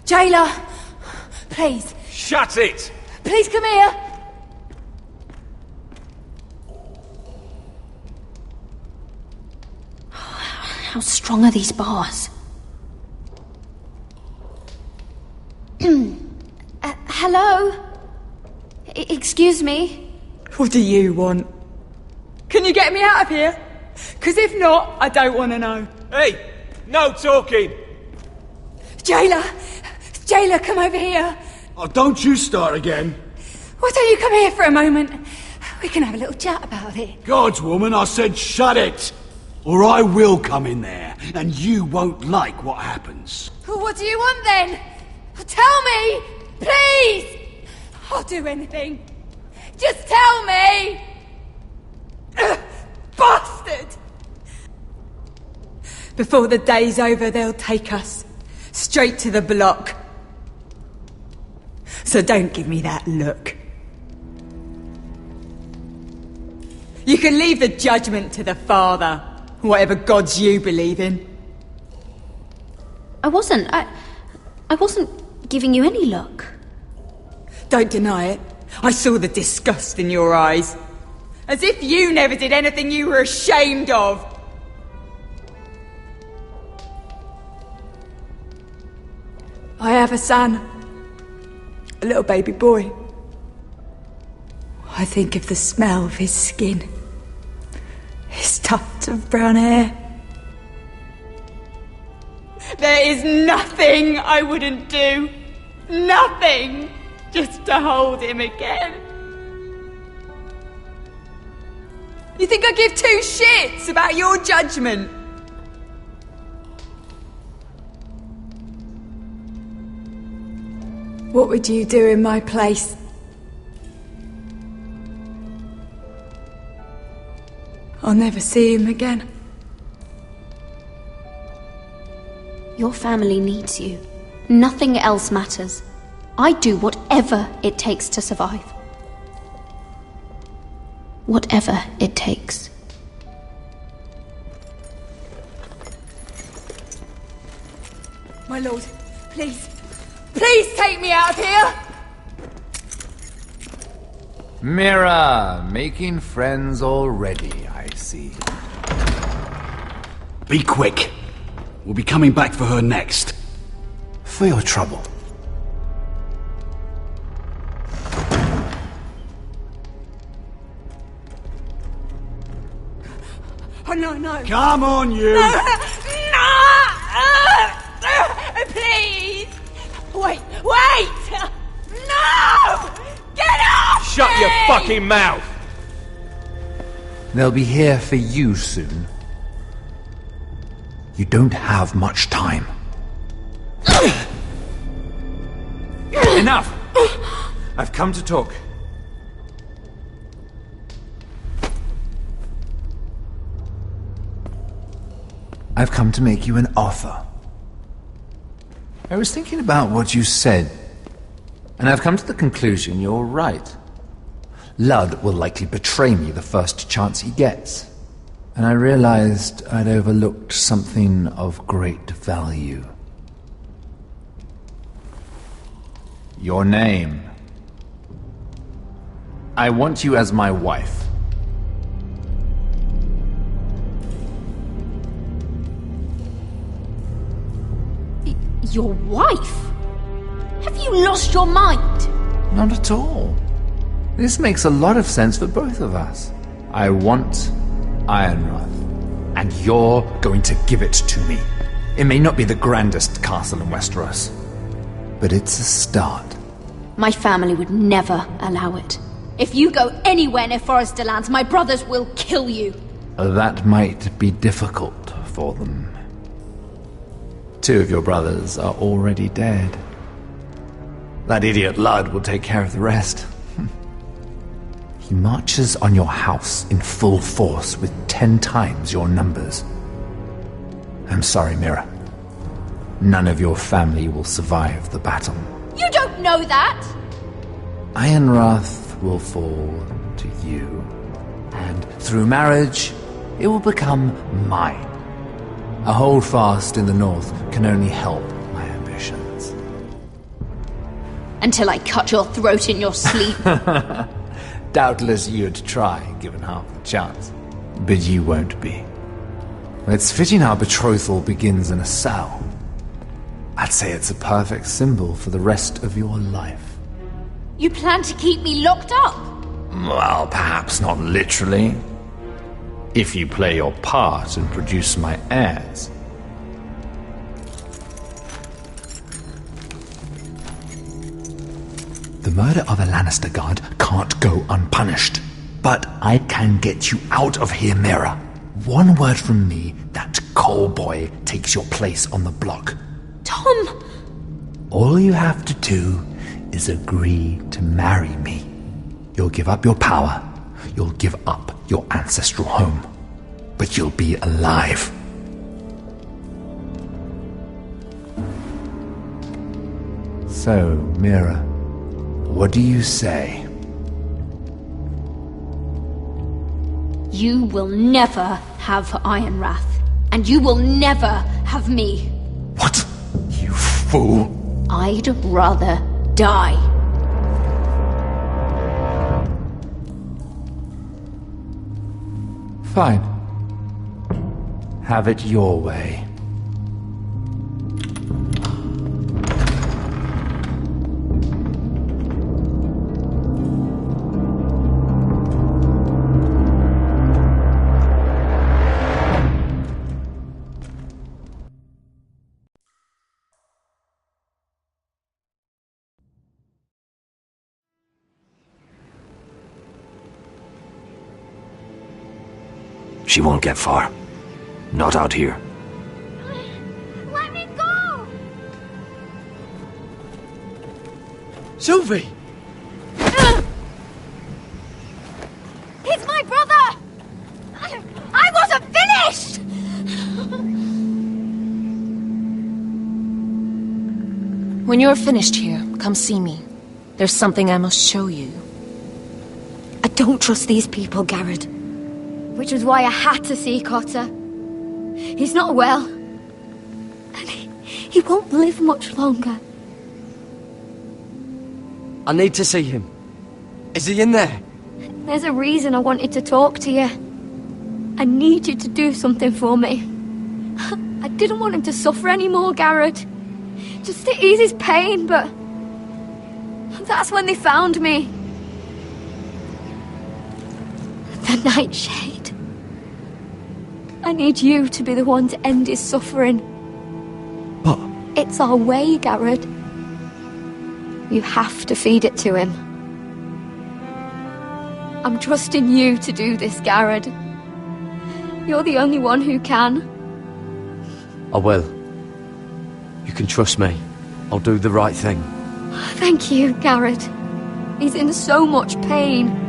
Jailer! Please. Shut it! Please come here! How strong are these bars? Hello? Excuse me? What do you want? Can you get me out of here? Because if not, I don't want to know. Hey! No talking! Jailer! Jailer, come over here! Oh, don't you start again. Why don't you come here for a moment? We can have a little chat about it. Gods, woman, I said shut it! Or I will come in there, and you won't like what happens. Well, what do you want then? Tell me! Please! I'll do anything. Just tell me! Bastard! Before the day's over, they'll take us. Straight to the block. So don't give me that look. You can leave the judgment to the Father, whatever gods you believe in. I wasn't giving you any look. Don't deny it. I saw the disgust in your eyes. As if you never did anything you were ashamed of. I have a son. A little baby boy. I think of the smell of his skin. His tufts of brown hair. There is nothing I wouldn't do. Nothing! Just to hold him again. You think I give two shits about your judgment? What would you do in my place? I'll never see him again. Your family needs you. Nothing else matters. I'd do whatever it takes to survive. Whatever it takes. My lord, please. Please take me out of here! Mira, making friends already, I see. Be quick. We'll be coming back for her next. For your trouble. Oh, no. Come on, you! No! Please! Wait! No! Get off! Shut your fucking mouth! They'll be here for you soon. You don't have much time. Enough! I've come to talk. I've come to make you an offer. I was thinking about what you said, and I've come to the conclusion you're right. Ludd will likely betray me the first chance he gets, and I realized I'd overlooked something of great value. Your name. I want you as my wife. Your wife? Have you lost your mind? Not at all. This makes a lot of sense for both of us. I want Ironrath, and you're going to give it to me. It may not be the grandest castle in Westeros, but it's a start. My family would never allow it. If you go anywhere near Forester Lands, my brothers will kill you. That might be difficult for them. 2 of your brothers are already dead. That idiot Ludd will take care of the rest. He marches on your house in full force with 10 times your numbers. I'm sorry, Mira. None of your family will survive the battle. You don't know that! Ironrath will fall to you, and through marriage, it will become mine. A holdfast in the north can only help my ambitions. Until I cut your throat in your sleep. Doubtless you'd try, given half the chance. But you won't be. It's fitting our betrothal begins in a cell. I'd say it's a perfect symbol for the rest of your life. You plan to keep me locked up? Well, perhaps not literally. If you play your part and produce my heirs. The murder of a Lannister guard can't go unpunished. But I can get you out of here, Mira. One word from me, that coal boy takes your place on the block. Tom! All you have to do is agree to marry me. You'll give up your power. You'll give up your ancestral home. But you'll be alive. So, Mira, what do you say? You will never have Ironrath. And you will never have me. What? You fool! I'd rather die. Fine. Have it your way. She won't get far. Not out here. Let me go! Sylvie! He's my brother! I wasn't finished! When you're finished here, come see me. There's something I must show you. I don't trust these people, Garrett. Which was why I had to see Cotter. He's not well. And he won't live much longer. I need to see him. Is he in there? There's a reason I wanted to talk to you. I need you to do something for me. I didn't want him to suffer anymore, Garrett. Just to ease his pain, but... that's when they found me. The Nightshade. I need you to be the one to end his suffering. What? It's our way, Garrett. You have to feed it to him. I'm trusting you to do this, Garrett. You're the only one who can. I will. You can trust me. I'll do the right thing. Thank you, Garrett. He's in so much pain.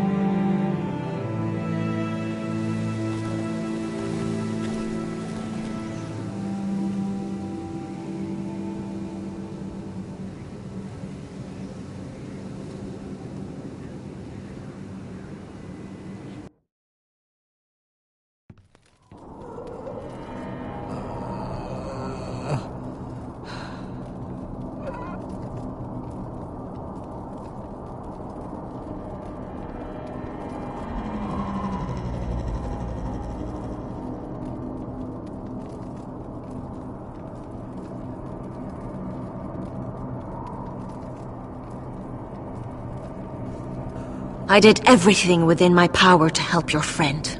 I did everything within my power to help your friend.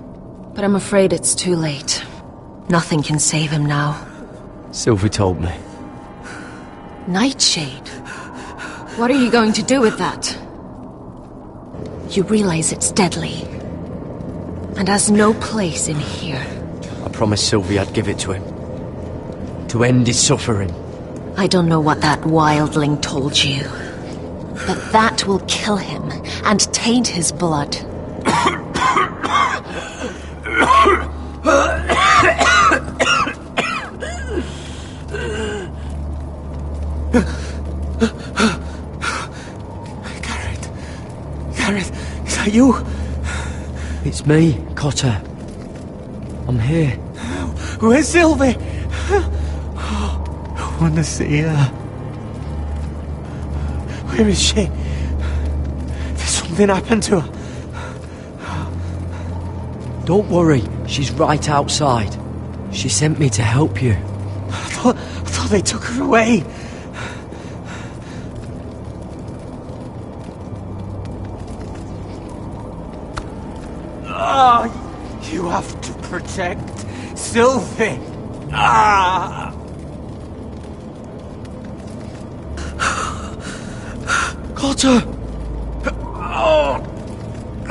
But I'm afraid it's too late. Nothing can save him now. Sylvie told me. Nightshade? What are you going to do with that? You realize it's deadly. And has no place in here. I promised Sylvie I'd give it to him. To end his suffering. I don't know what that wildling told you. But that will kill him and taint his blood. Garrett, is that you? It's me, Cotter. I'm here. Where's Sylvie? I want to see her. Where is she? Did something happen to her? Don't worry, she's right outside. She sent me to help you. I thought they took her away. You have to protect Sylvie. Cotter!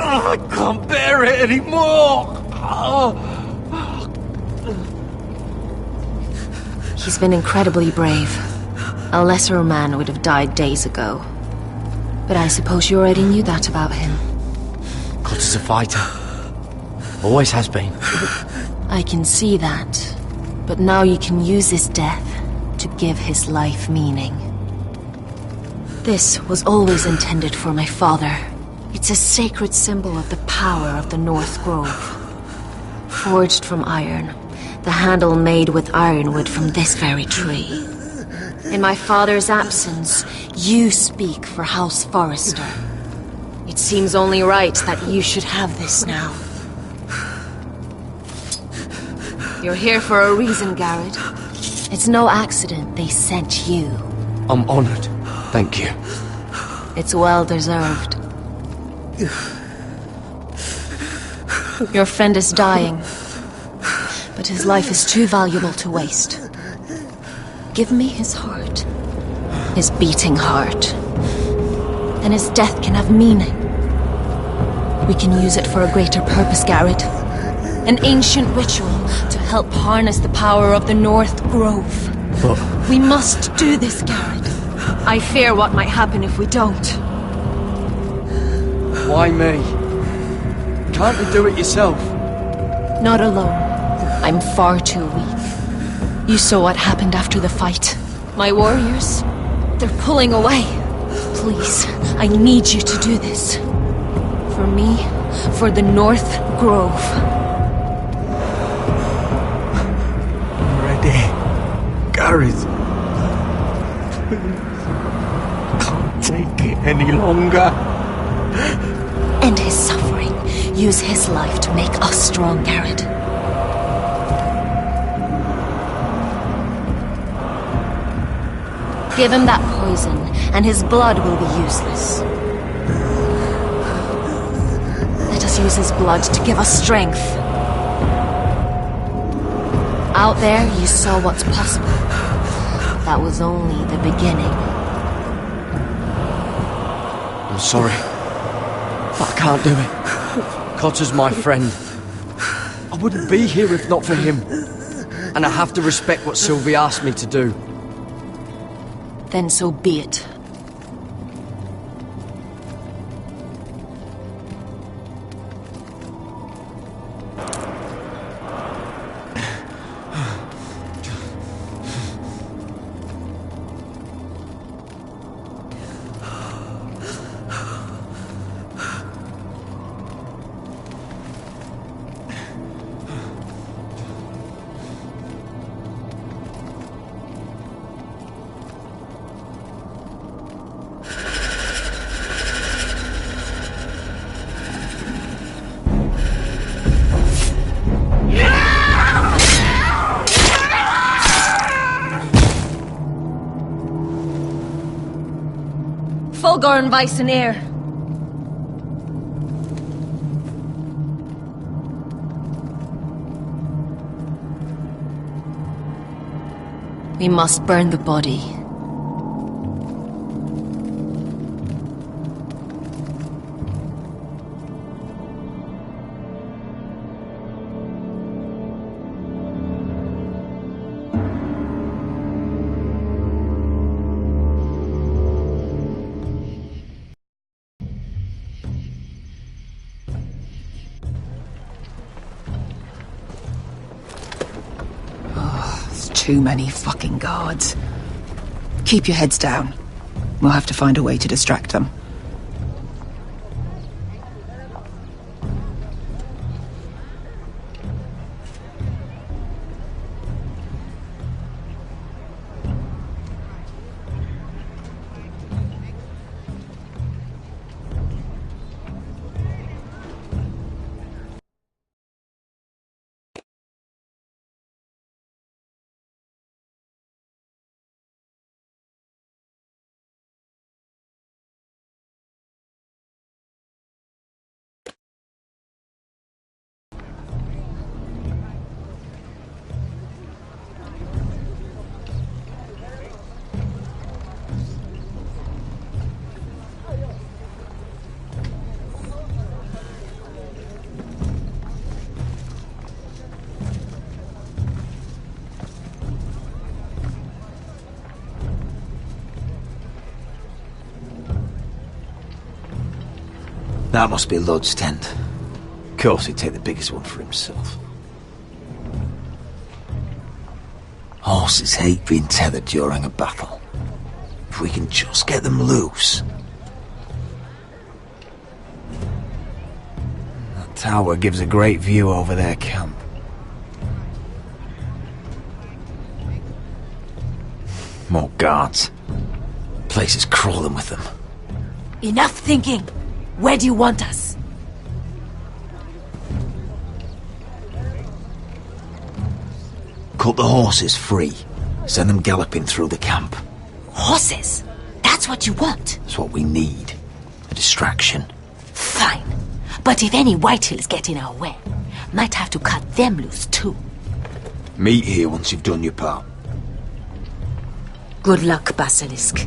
I can't bear it anymore. He's been incredibly brave. A lesser man would have died days ago. But I suppose you already knew that about him. Cotter's a fighter. Always has been. I can see that. But now you can use his death to give his life meaning. This was always intended for my father. It's a sacred symbol of the power of the North Grove. Forged from iron, the handle made with ironwood from this very tree. In my father's absence, you speak for House Forrester. It seems only right that you should have this now. You're here for a reason, Garrett. It's no accident they sent you. I'm honored. Thank you. It's well deserved. Your friend is dying, but his life is too valuable to waste. Give me his heart. His beating heart. Then his death can have meaning. We can use it for a greater purpose, Garrett. An ancient ritual to help harness the power of the North Grove. But... We must do this, Garrett. I fear what might happen if we don't. Why me? Can't you do it yourself? Not alone. I'm far too weak. You saw what happened after the fight. My warriors, they're pulling away. Please, I need you to do this. For me, for the North Grove. I'm ready. Gareth. Can't take it any longer. End his suffering. Use his life to make us strong, Garrett. Give him that poison, and his blood will be useless. Let us use his blood to give us strength. Out there, you saw what's possible. That was only the beginning. I'm sorry, but I can't do it. Cotter's my friend. I wouldn't be here if not for him. And I have to respect what Sylvie asked me to do. Then so be it. Fulgorn Weissenair. We must burn the body. Too many fucking guards. Keep your heads down. We'll have to find a way to distract them. That must be Lud's tent. Of course he'd take the biggest one for himself. Horses hate being tethered during a battle. If we can just get them loose. That tower gives a great view over their camp. More guards. Place is crawling with them. Enough thinking! Where do you want us? Cut the horses free. Send them galloping through the camp. Horses? That's what you want? That's what we need. A distraction. Fine. But if any Whitehills get in our way, might have to cut them loose too. Meet here once you've done your part. Good luck, Basilisk.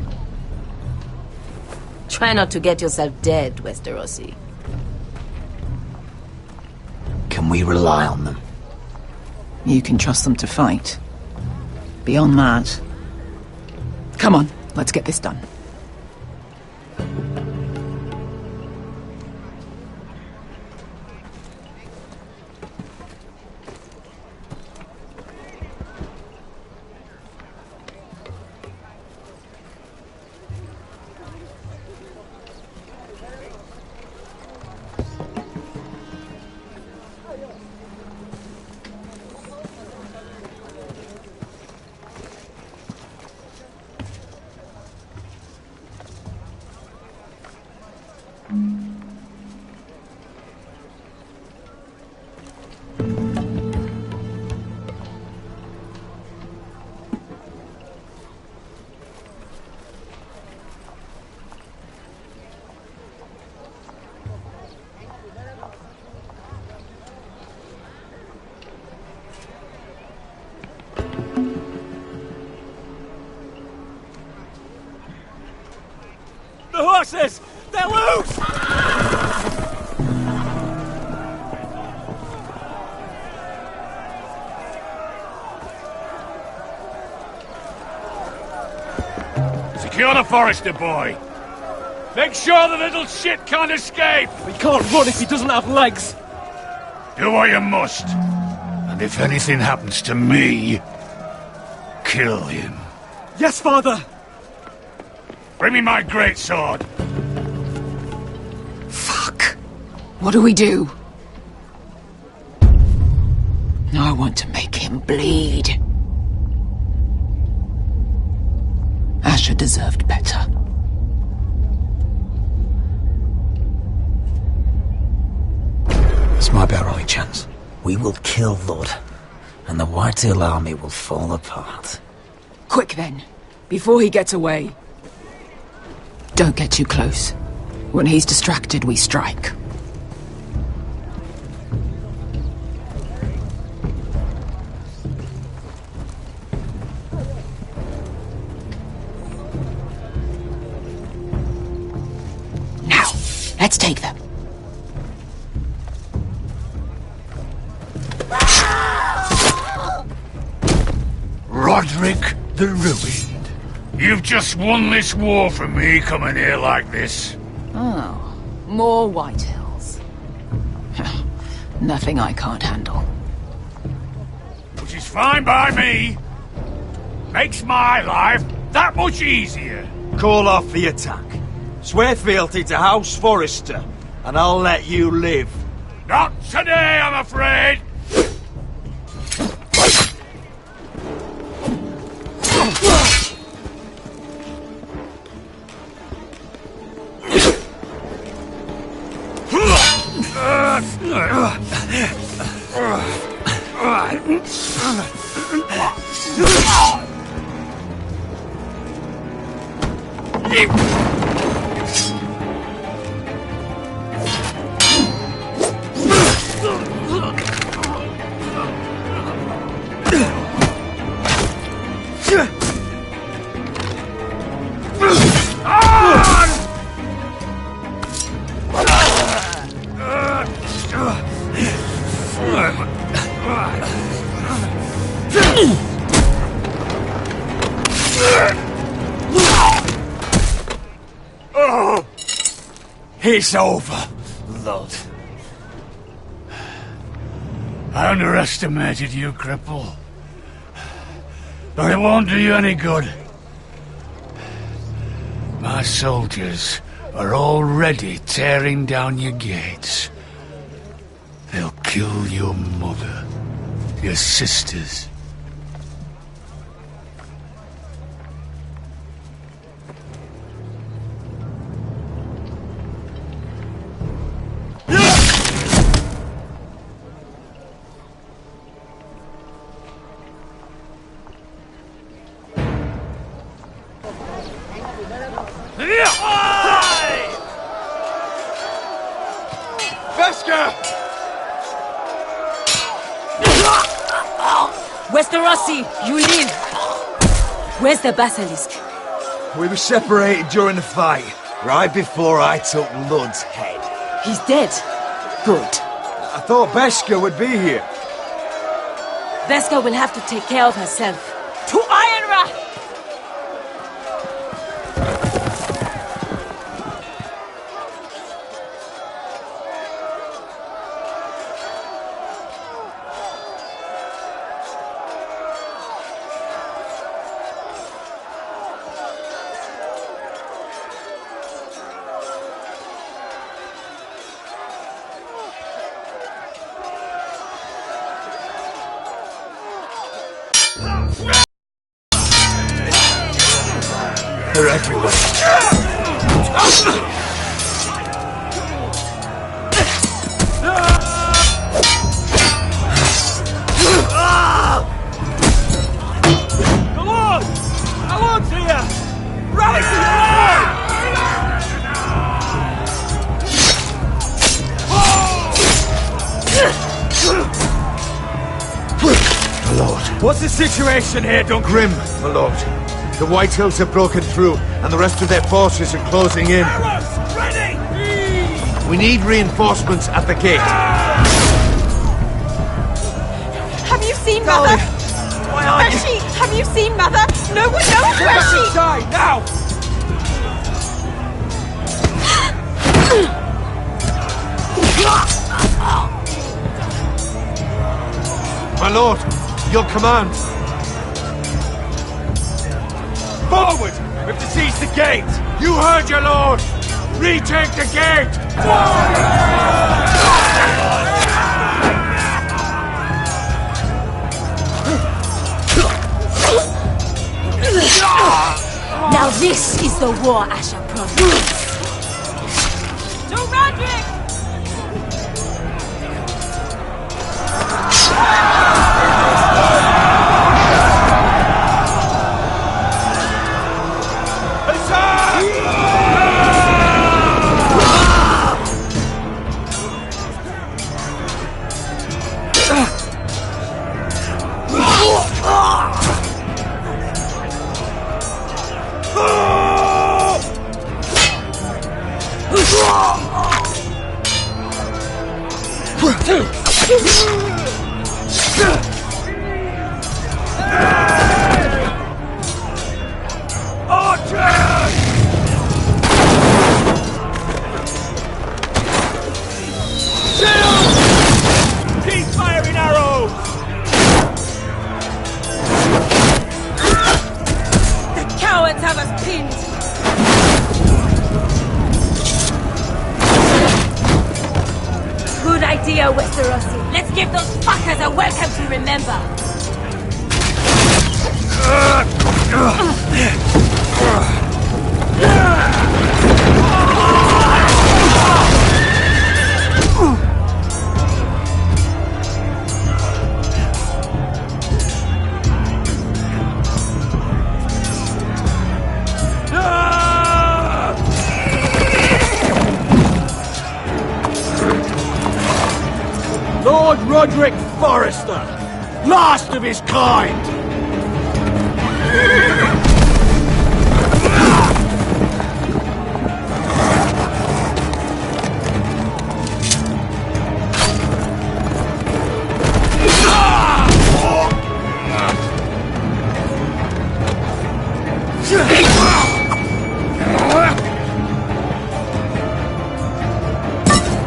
Try not to get yourself dead, Westerosi. Come we rely on them. You can trust them to fight. Beyond that... Come on, let's get this done. The horses! They're loose! Secure the Forester boy. Make sure the little shit can't escape. He can't run if he doesn't have legs. Do what you must. And if anything happens to me, kill him. Yes, Father! Bring me my greatsword. Fuck. What do we do? I want to make him bleed. Asher deserved better. This might be our only chance. We will kill Lud, and the Whitetail army will fall apart. Quick then, before he gets away. Don't get too close. When he's distracted, we strike. Now, let's take them. Roderick the Ruined. You've just won this war for me coming here like this. Oh, more Whitehills. Nothing I can't handle. Which is fine by me. Makes my life that much easier. Call off the attack. Swear fealty to House Forrester, and I'll let you live. Not today, I'm afraid. It's over, Lud. I underestimated you, cripple. But it won't do you any good. My soldiers are already tearing down your gates. They'll kill your mother, your sisters. Westerosi, you live! Where's the basilisk? We were separated during the fight, right before I took Lud's head. He's dead. Good. I thought Beskha would be here. Beskha will have to take care of herself. To Ironra! They're everywhere. The Lord! Our Lord's here! Rally to My lord. What's the situation here, Duncan? Grim, my lord. The Whitehills have broken through, and the rest of their forces are closing in. Arrows! Ready! We need reinforcements at the gate. Have you seen Mother? Why aren't Where's she? Have you seen Mother? No one knows Get where back she... inside, now! My lord, your command. Forward! We have to seize the gate! You heard your lord! Retake the gate! Now this is the war I shall promise. To Roderick! Keep firing arrows! The cowards have us pinned! Good idea, Westerosi. Let's give those fuckers a welcome to remember. Lord Roderick Forrester, last of his kind!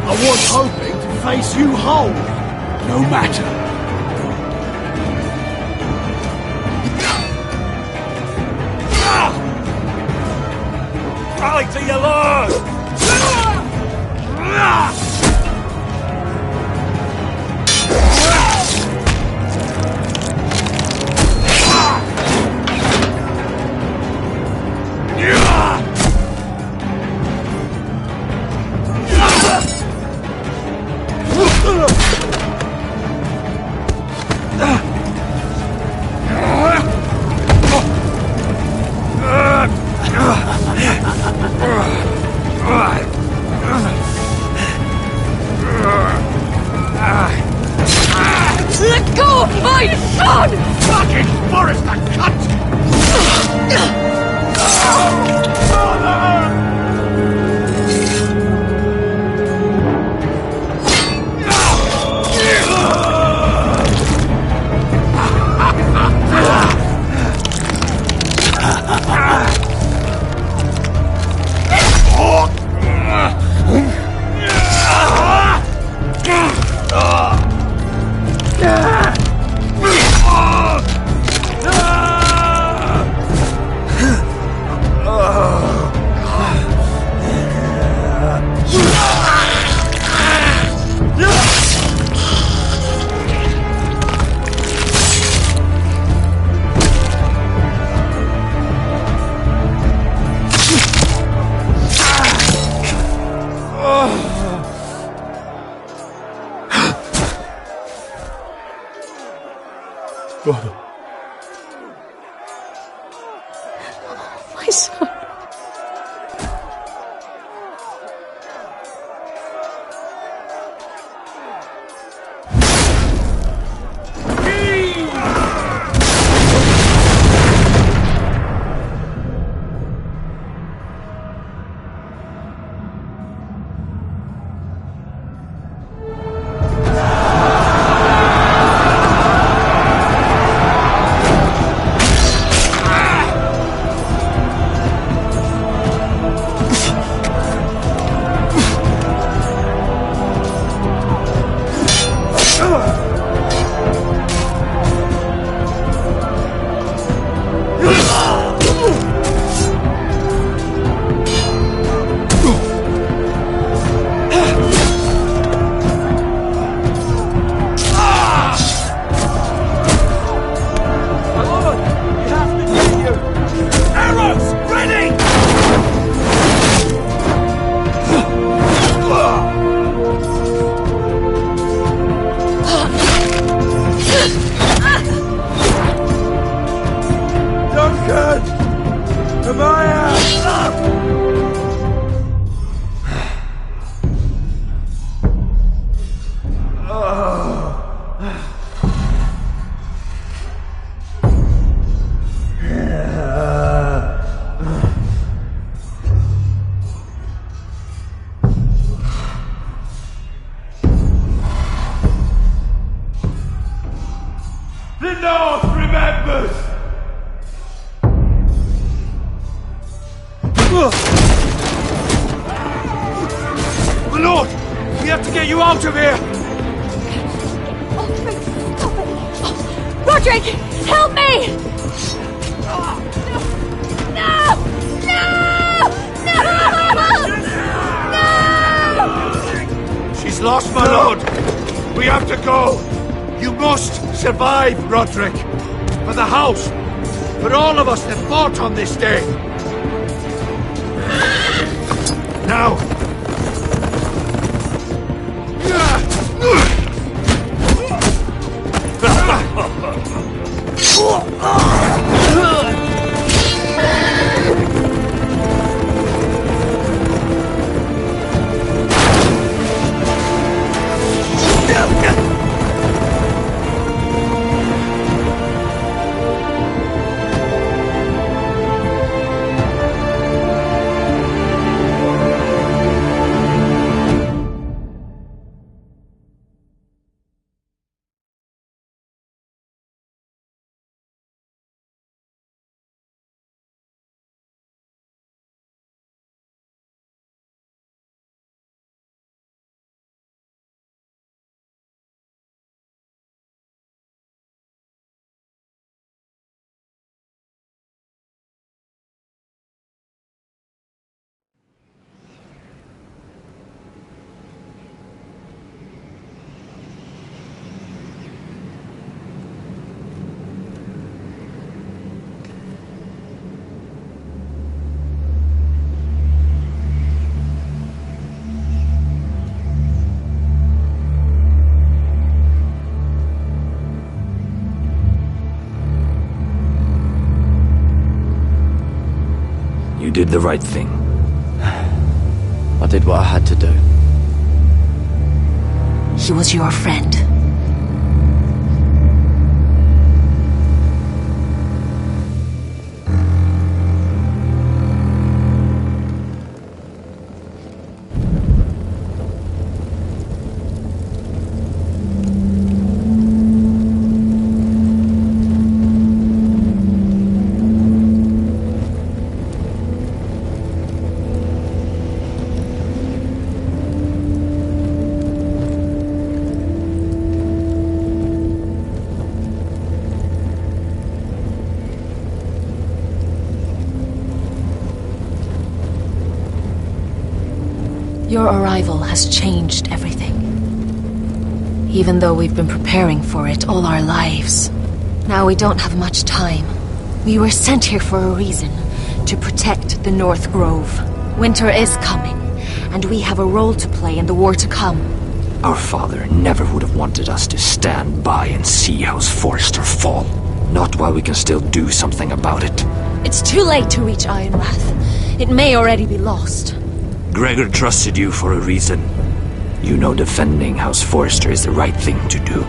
I was hoping to face you whole. No matter. Rally to your lord! Let go of my son! Fucking Forrester, cunt! My son. Roderick! For the house! For all of us that fought on this day! Now! You did the right thing. I did what I had to do. He was your friend. Your arrival has changed everything. Even though we've been preparing for it all our lives. Now we don't have much time. We were sent here for a reason. To protect the North Grove. Winter is coming, and we have a role to play in the war to come. Our father never would have wanted us to stand by and see House Forrester fall. Not while we can still do something about it. It's too late to reach Ironrath. It may already be lost. Gregor trusted you for a reason. You know defending House Forrester is the right thing to do.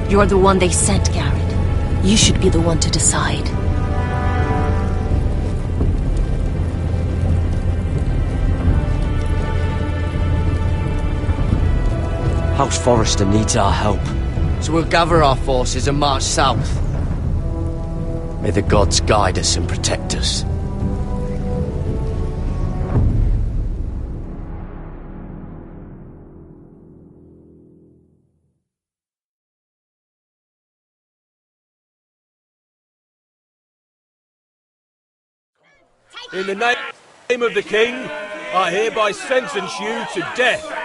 You're the one they sent, Garrett. You should be the one to decide. House Forrester needs our help, so we'll gather our forces and march south. May the gods guide us and protect us. In the name of the king, I hereby sentence you to death.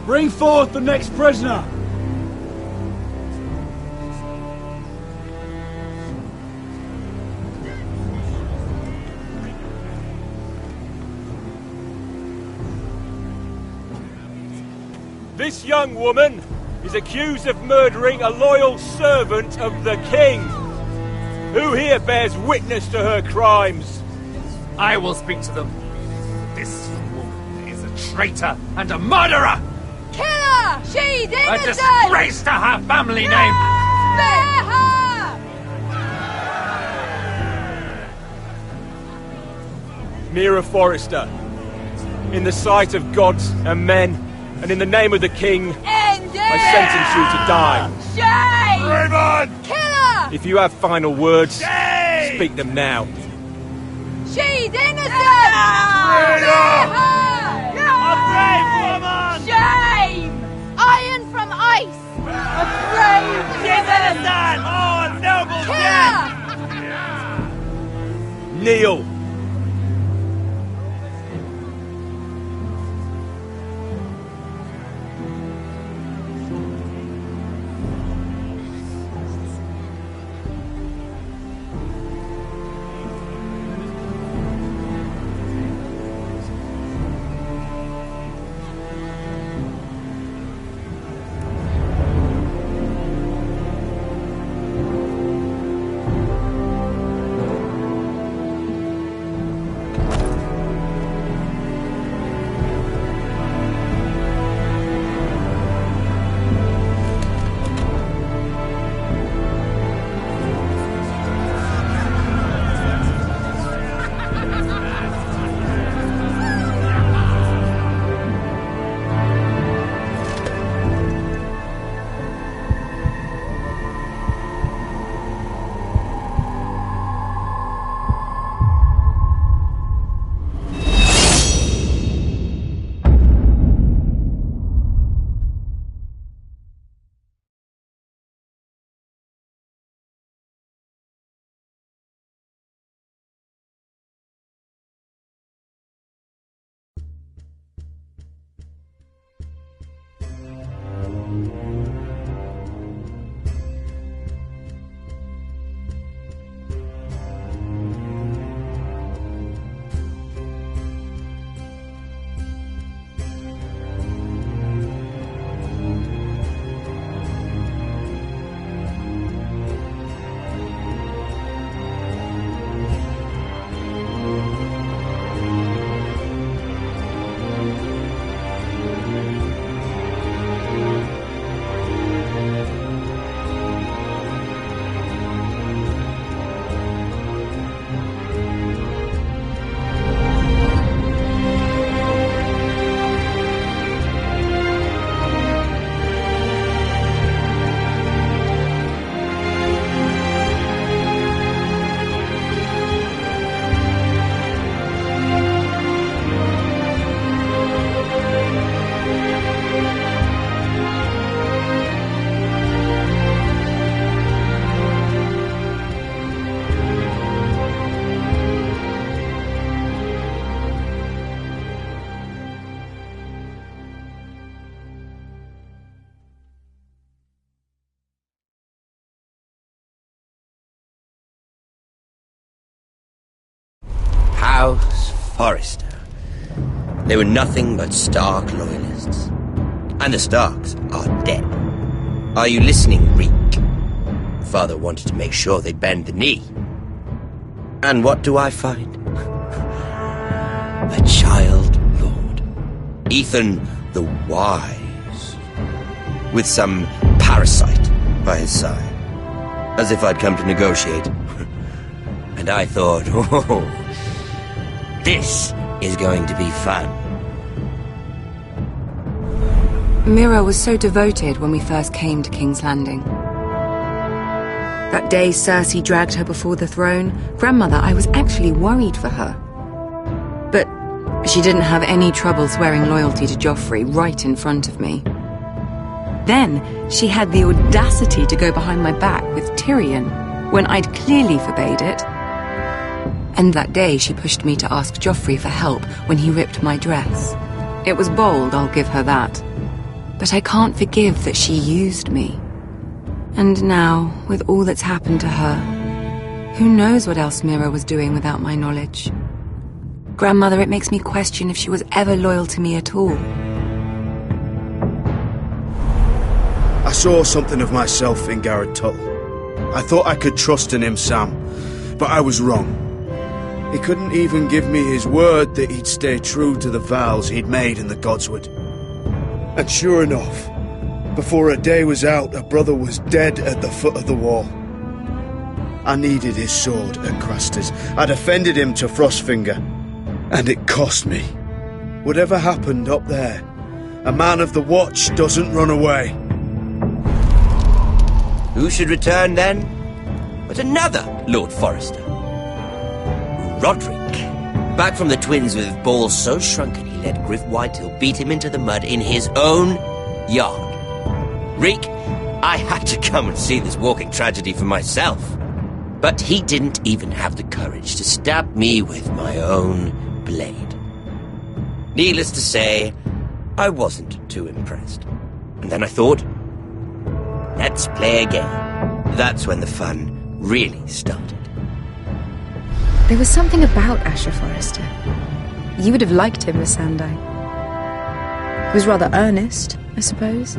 Bring forth the next prisoner! This young woman is accused of murdering a loyal servant of the king. Who here bears witness to her crimes? I will speak to them. This woman is a traitor and a murderer! Kill her! She's innocent! A disgrace to her family name! Spare her! Mira Forrester, in the sight of gods and men, and in the name of the king, I sentence you to die. Shame! Raymond! Kill her! If you have final words, speak them now. She's innocent! Spare her! A brave woman! Shame! Iron from ice! A brave woman! Oh, a noble death! Kneel! Forrester. They were nothing but Stark loyalists. And the Starks are dead. Are you listening, Reek? Father wanted to make sure they bend the knee. And what do I find? A child lord. Ethan the Wise. With some parasite by his side. As if I'd come to negotiate. And I thought, oh, this is going to be fun. Mira was so devoted when we first came to King's Landing. That day Cersei dragged her before the throne, Grandmother, I was actually worried for her. But she didn't have any trouble swearing loyalty to Joffrey right in front of me. Then she had the audacity to go behind my back with Tyrion when I'd clearly forbade it. And that day she pushed me to ask Joffrey for help when he ripped my dress. It was bold, I'll give her that. But I can't forgive that she used me. And now, with all that's happened to her, who knows what else Mira was doing without my knowledge? Grandmother, it makes me question if she was ever loyal to me at all. I saw something of myself in Garrett Tuttle. I thought I could trust in him, Sam, but I was wrong. He couldn't even give me his word that he'd stay true to the vows he'd made in the Godswood. And sure enough, before a day was out, a brother was dead at the foot of the wall. I needed his sword at Craster's. I defended him to Frostfinger, and it cost me. Whatever happened up there, a man of the Watch doesn't run away. Who should return then? But another Lord Forrester. Roderick. Back from the Twins with balls so shrunken he let Griff Whitetail beat him into the mud in his own yard. Reek, I had to come and see this walking tragedy for myself. But he didn't even have the courage to stab me with my own blade. Needless to say, I wasn't too impressed. And then I thought, let's play a game. That's when the fun really started. There was something about Asher Forrester. You would have liked him, Miss Sandai. He was rather earnest, I suppose.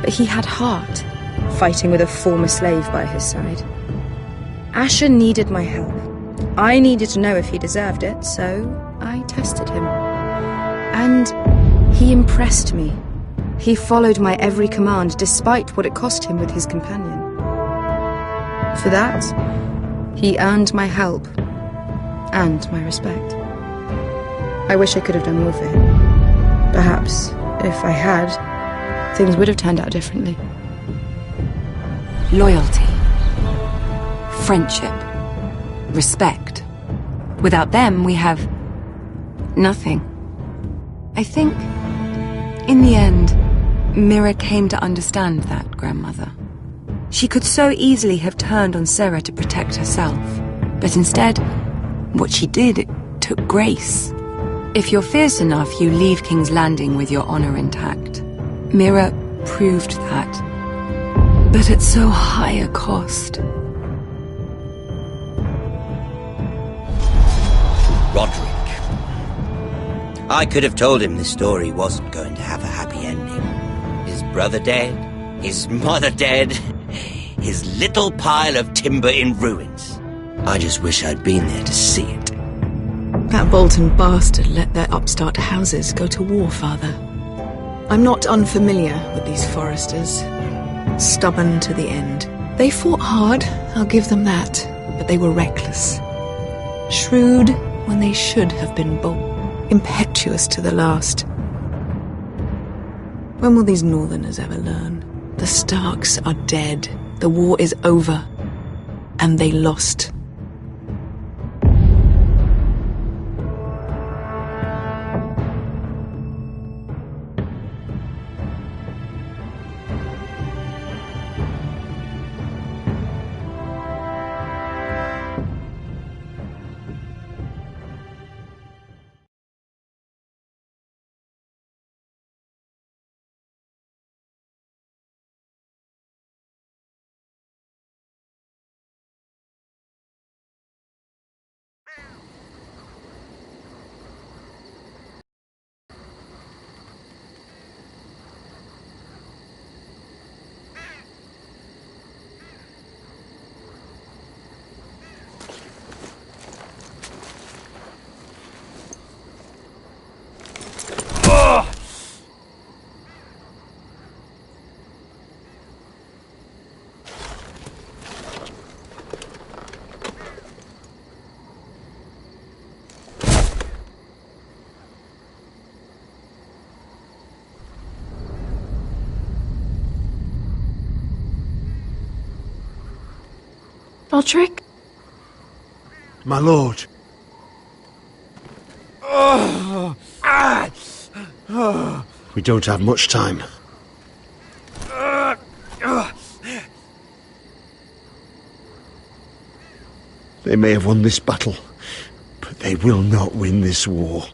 But he had heart, fighting with a former slave by his side. Asher needed my help. I needed to know if he deserved it, so I tested him. And he impressed me. He followed my every command, despite what it cost him with his companion. For that, he earned my help and my respect. I wish I could have done more for him. Perhaps, if I had, things would have turned out differently. Loyalty. Friendship. Respect. Without them, we have nothing. I think, in the end, Mira came to understand that, Grandmother. She could so easily have turned on Sarah to protect herself. But instead, what she did, it took grace. If you're fierce enough, you leave King's Landing with your honor intact. Mira proved that. But at so high a cost. Roderick. I could have told him this story wasn't going to have a happy ending. His brother dead, his mother dead, his little pile of timber in ruins. I just wish I'd been there to see it. That Bolton bastard let their upstart houses go to war, Father. I'm not unfamiliar with these Forresters. Stubborn to the end. They fought hard, I'll give them that, but they were reckless. Shrewd when they should have been bold. Impetuous to the last. When will these Northerners ever learn? The Starks are dead. The war is over. And they lost. Roderick? My lord. We don't have much time. They may have won this battle, but they will not win this war.